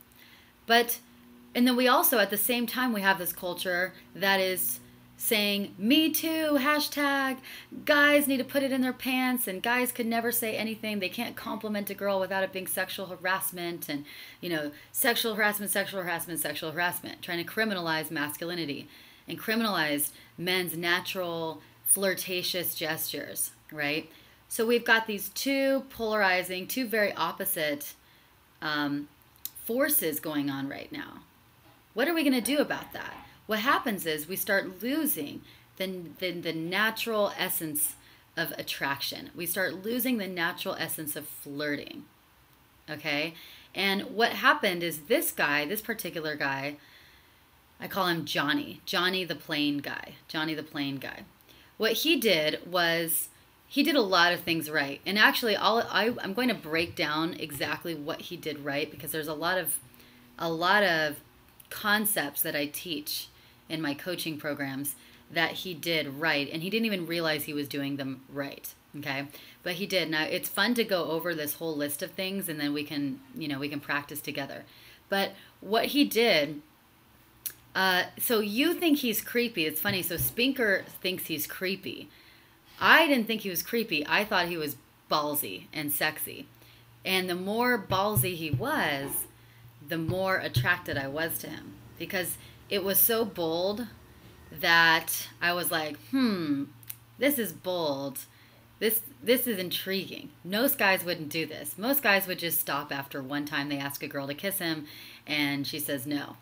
And then we also, at the same time, we have this culture that is saying, me too, hashtag, guys need to put it in their pants, and guys could never say anything. They can't compliment a girl without it being sexual harassment, and, you know, sexual harassment, trying to criminalize masculinity and criminalize men's natural flirtatious gestures, right? So we've got these two polarizing, two very opposite forces going on right now. What are we going to do about that? What happens is we start losing the natural essence of attraction. We start losing the natural essence of flirting, okay? And what happened is this particular guy, I call him Johnny the plane guy. What he did was he did a lot of things right. And actually, I'm going to break down exactly what he did right, because there's a lot of concepts that I teach in my coaching programs that he did right, and he didn't even realize he was doing them right, okay? But he did. Now, it's fun to go over this whole list of things, and then we can practice together. But what he did, so you think he's creepy. It's funny. So Spinker thinks he's creepy. I didn't think he was creepy. I thought he was ballsy and sexy. And the more ballsy he was, the more attracted I was to him, because it was so bold that I was like, this is bold. This is intriguing. Most guys wouldn't do this. Most guys would just stop after one time they ask a girl to kiss him and she says no.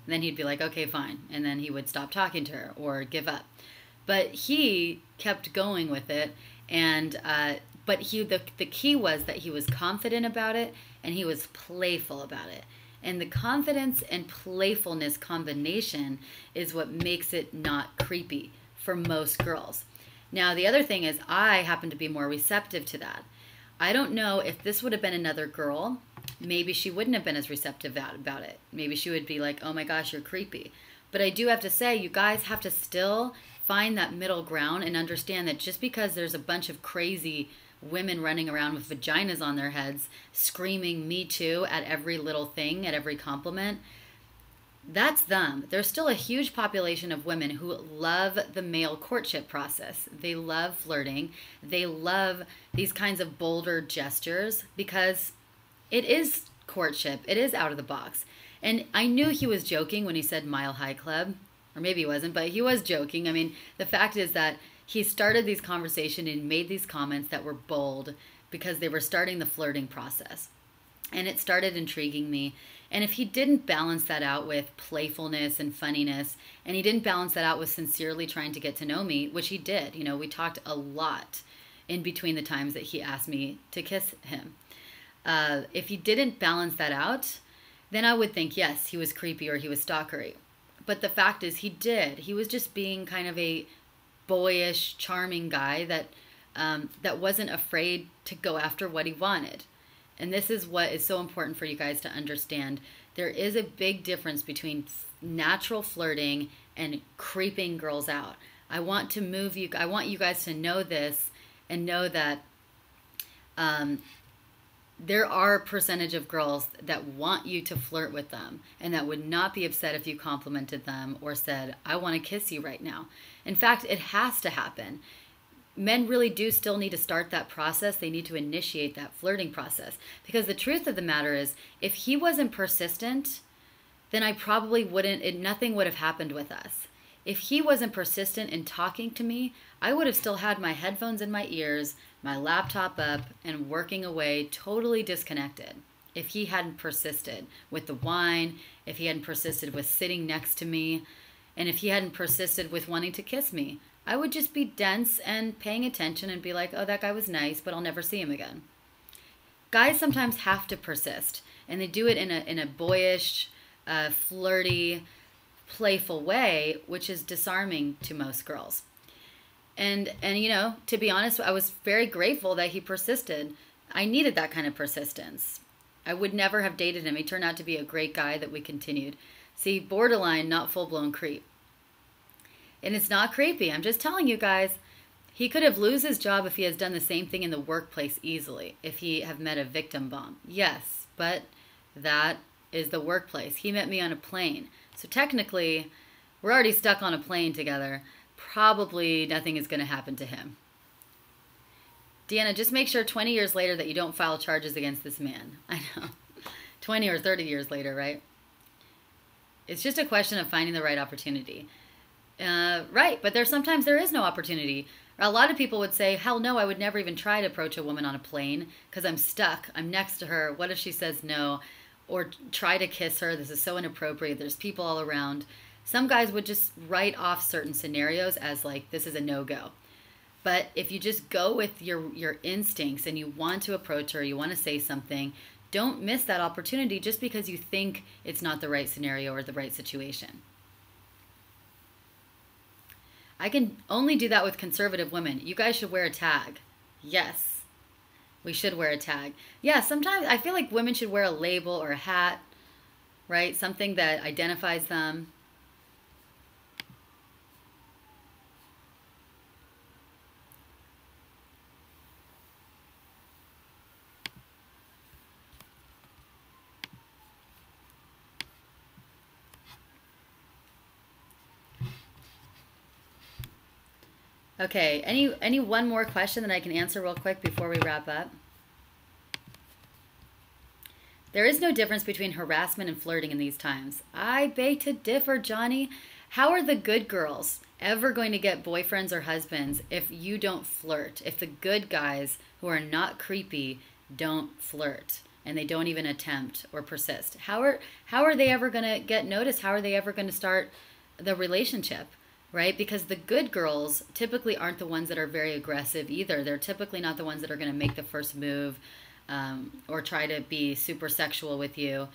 And then he'd be like, okay, fine. And then he would stop talking to her or give up. But he kept going with it, and but the key was that he was confident about it and he was playful about it. And the confidence and playfulness combination is what makes it not creepy for most girls. Now, the other thing is I happen to be more receptive to that. I don't know if this would have been another girl, maybe she wouldn't have been as receptive about it. Maybe she would be like, oh my gosh, you're creepy. But I do have to say, you guys have to still find that middle ground and understand that just because there's a bunch of crazy women running around with vaginas on their heads screaming me too at every little thing, at every compliment, that's them. There's still a huge population of women who love the male courtship process. They love flirting. They love these kinds of bolder gestures because it is courtship. It is out of the box. And I knew he was joking when he said Mile High Club, or maybe he wasn't, but he was joking. I mean, the fact is that he started these conversations and made these comments that were bold because they were starting the flirting process. And it started intriguing me. And if he didn't balance that out with playfulness and funniness, and he didn't balance that out with sincerely trying to get to know me, which he did, you know, we talked a lot in between the times that he asked me to kiss him. If he didn't balance that out, then I would think, yes, he was creepy or he was stalkery. But the fact is he did. He was just being kind of a boyish, charming guy that wasn't afraid to go after what he wanted. And this is what is so important for you guys to understand. There is a big difference between natural flirting and creeping girls out. I want you guys to know this and know that there are a percentage of girls that want you to flirt with them and that would not be upset if you complimented them or said, I want to kiss you right now. In fact, it has to happen. Men really do still need to start that process. They need to initiate that flirting process. Because the truth of the matter is, if he wasn't persistent, then I probably nothing would have happened with us. If he wasn't persistent in talking to me, I would have still had my headphones in my ears, my laptop up, and working away totally disconnected. If he hadn't persisted with the wine, if he hadn't persisted with sitting next to me, and if he hadn't persisted with wanting to kiss me, I would just be dense and paying attention and be like, oh, that guy was nice, but I'll never see him again. Guys sometimes have to persist, and they do it in a boyish, flirty, playful way, which is disarming to most girls. And you know, to be honest, I was very grateful that he persisted. I needed that kind of persistence. I would never have dated him. He turned out to be a great guy that we continued. See, borderline, not full-blown creep. And it's not creepy. I'm just telling you guys, he could have lose his job if he has done the same thing in the workplace easily, if he have met a victim bomb. Yes, but that is the workplace. He met me on a plane. So technically, we're already stuck on a plane together. Probably nothing is going to happen to him. DeAnna, just make sure 20 years later that you don't file charges against this man. I know. 20 or 30 years later, right? It's just a question of finding the right opportunity. Right, but sometimes there is no opportunity. A lot of people would say, hell no, I would never even try to approach a woman on a plane because I'm stuck. I'm next to her. What if she says no? Or try to kiss her. This is so inappropriate. There's people all around. Some guys would just write off certain scenarios as like, this is a no-go. But if you just go with your instincts and you want to approach her, you want to say something, don't miss that opportunity just because you think it's not the right scenario or the right situation. I can only do that with conservative women. You guys should wear a tag. Yes, we should wear a tag. Yeah, sometimes I feel like women should wear a label or a hat, right? Something that identifies them. Okay, any one more question that I can answer real quick before we wrap up? There is no difference between harassment and flirting in these times. I beg to differ, Johnny. How are the good girls ever going to get boyfriends or husbands if you don't flirt? If the good guys who are not creepy don't flirt and they don't even attempt or persist? How are they ever going to get noticed? How are they ever going to start the relationship? right? Because the good girls typically aren't the ones that are very aggressive either. They're typically not the ones that are going to make the first move or try to be super sexual with you.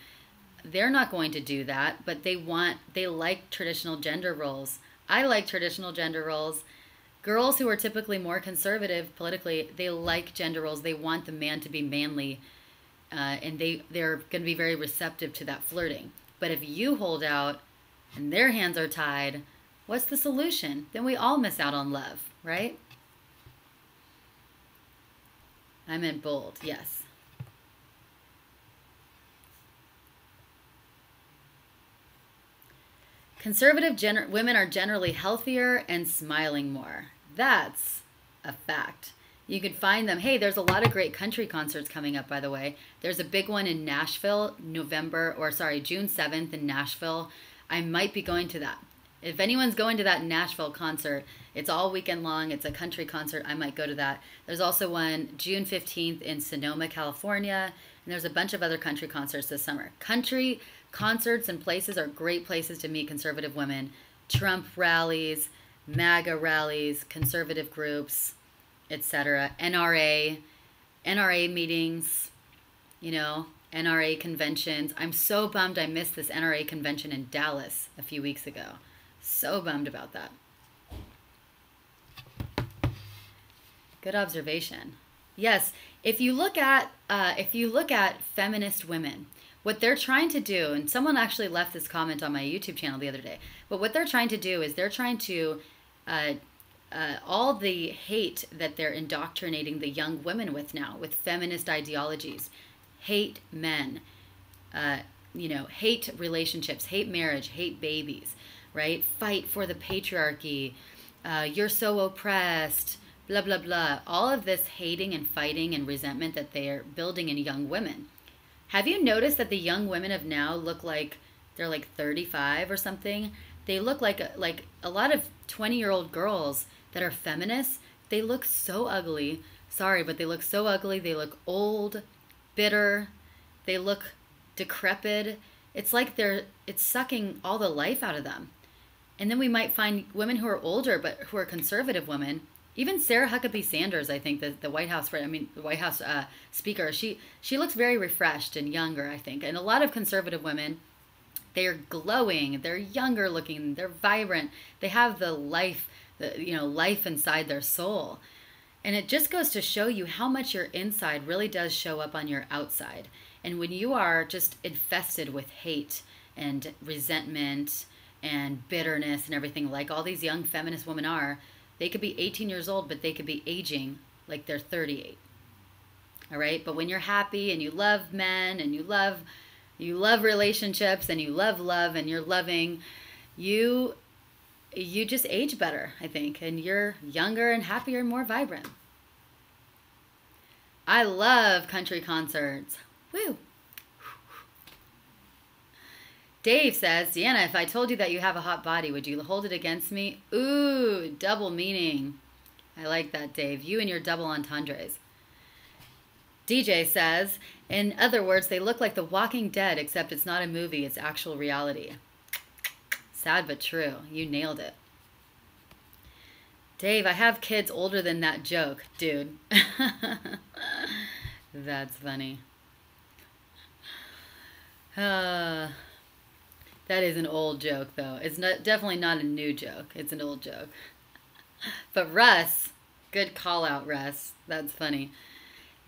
They're not going to do that, but they like traditional gender roles. I like traditional gender roles. Girls who are typically more conservative politically, they like gender roles. They want the man to be manly, and they're going to be very receptive to that flirting. But if you hold out and their hands are tied, what's the solution? Then we all miss out on love, right? I meant bold, yes. Conservative women are generally healthier and smiling more. That's a fact. You can find them. Hey, there's a lot of great country concerts coming up, by the way. There's a big one in Nashville, June 7th in Nashville. I might be going to that. If anyone's going to that Nashville concert, it's all weekend long. It's a country concert. I might go to that. There's also one June 15th in Sonoma, California. And there's a bunch of other country concerts this summer. Country concerts and places are great places to meet conservative women. Trump rallies, MAGA rallies, conservative groups, etc. NRA meetings, NRA conventions. I'm so bummed I missed this NRA convention in Dallas a few weeks ago. So bummed about that. Good observation. Yes, if you look at feminist women, what they're trying to do, and someone actually left this comment on my YouTube channel the other day, but what they're trying to do is they're trying to all the hate that they're indoctrinating the young women with now, with feminist ideologies, hate men, hate relationships, hate marriage, hate babies, right? Fight for the patriarchy, you're so oppressed, blah, blah, blah. All of this hating and fighting and resentment that they are building in young women. Have you noticed that the young women of now look like they're like 35 or something? They look like a lot of 20-year-old girls that are feminists. They look so ugly. Sorry, but they look so ugly. They look old, bitter. They look decrepit. It's like it's sucking all the life out of them. And then we might find women who are older, but who are conservative women. Even Sarah Huckabee Sanders, I think, the White House speaker, she looks very refreshed and younger, I think. And a lot of conservative women, they are glowing, they're younger looking, they're vibrant, they have the life, life inside their soul. And it just goes to show you how much your inside really does show up on your outside. And when you are just infested with hate and resentment and bitterness and everything, like all these young feminist women are, they could be 18 years old, but they could be aging like they're 38. All right? But when you're happy and you love men and you love relationships and you love love and you're loving, you just age better, I think, and you're younger and happier and more vibrant. I love country concerts. Woo! Dave says, Deanna, if I told you that you have a hot body, would you hold it against me? Ooh, double meaning. I like that, Dave. You and your double entendres. DJ says, in other words, they look like The Walking Dead, except it's not a movie, it's actual reality. Sad but true. You nailed it. Dave, I have kids older than that joke, dude. That's funny. That is an old joke, though. It's definitely not a new joke. It's an old joke. But Russ, good call out, Russ. That's funny.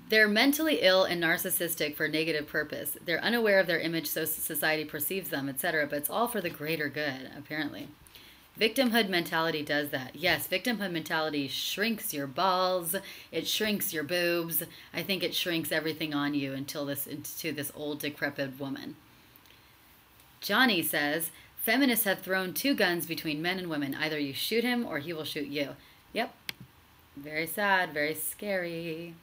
They're mentally ill and narcissistic for negative purpose. They're unaware of their image, so society perceives them, etc. But it's all for the greater good, apparently. Victimhood mentality does that. Yes, victimhood mentality shrinks your balls. It shrinks your boobs. I think it shrinks everything on you into this old, decrepit woman. Johnny says, feminists have thrown two guns between men and women. Either you shoot him or he will shoot you. Yep. Very sad, very scary.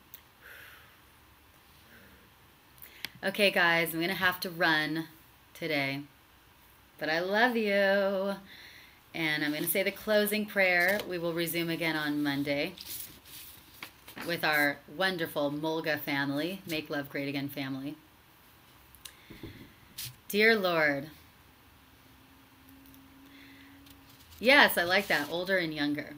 Okay, guys, I'm going to have to run today. But I love you. And I'm going to say the closing prayer. We will resume again on Monday with our wonderful MOLGA family, Make Love Great Again family. Dear Lord, Yes, I like that. Older and younger.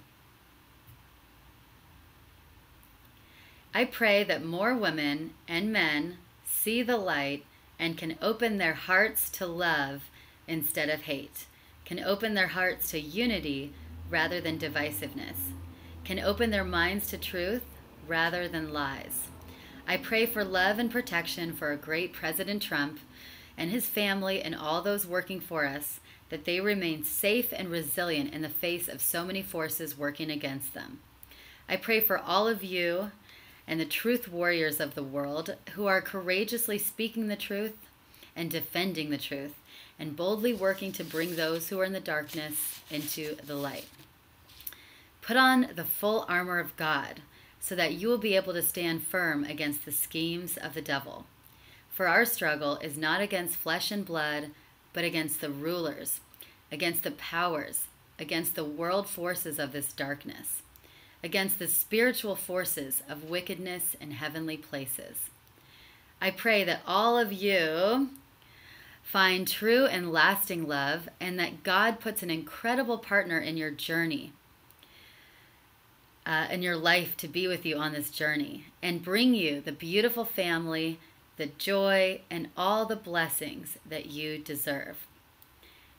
I pray that more women and men see the light and can open their hearts to love instead of hate, can open their hearts to unity rather than divisiveness, can open their minds to truth rather than lies. I pray for love and protection for our great President Trump and his family and all those working for us, that they remain safe and resilient in the face of so many forces working against them. I pray for all of you and the truth warriors of the world who are courageously speaking the truth and defending the truth and boldly working to bring those who are in the darkness into the light. Put on the full armor of God so that you will be able to stand firm against the schemes of the devil. For our struggle is not against flesh and blood, but against the rulers, against the powers, against the world forces of this darkness, against the spiritual forces of wickedness in heavenly places. I pray that all of you find true and lasting love, and that God puts an incredible partner in your journey, in your life, to be with you on this journey and bring you the beautiful family, the joy, and all the blessings that you deserve.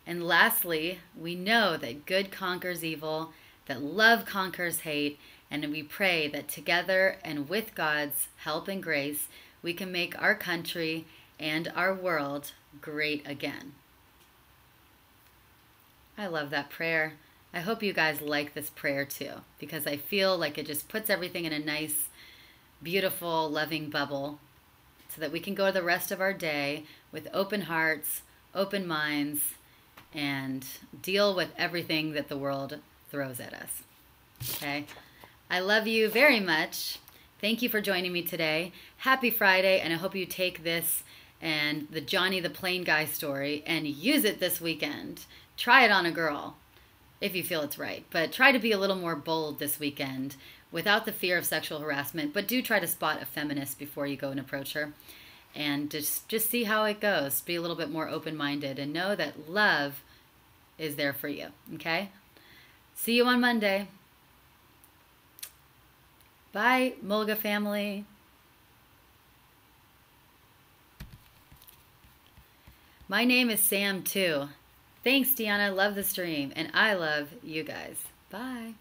And lastly, we know that good conquers evil, that love conquers hate, and we pray that together and with God's help and grace, we can make our country and our world great again. I love that prayer. I hope you guys like this prayer too, because I feel like it just puts everything in a nice, beautiful, loving bubble so that we can go the rest of our day with open hearts, open minds, and deal with everything that the world throws at us. Okay? I love you very much. Thank you for joining me today. Happy Friday, and I hope you take this and the Johnny the Plane Guy story and use it this weekend. Try it on a girl if you feel it's right, but try to be a little more bold this weekend without the fear of sexual harassment, but do try to spot a feminist before you go and approach her, and just see how it goes. Be a little bit more open-minded and know that love is there for you, okay? See you on Monday. Bye, Mulga family. My name is Sam too. Thanks, DeAnna. Love the stream, and I love you guys. Bye.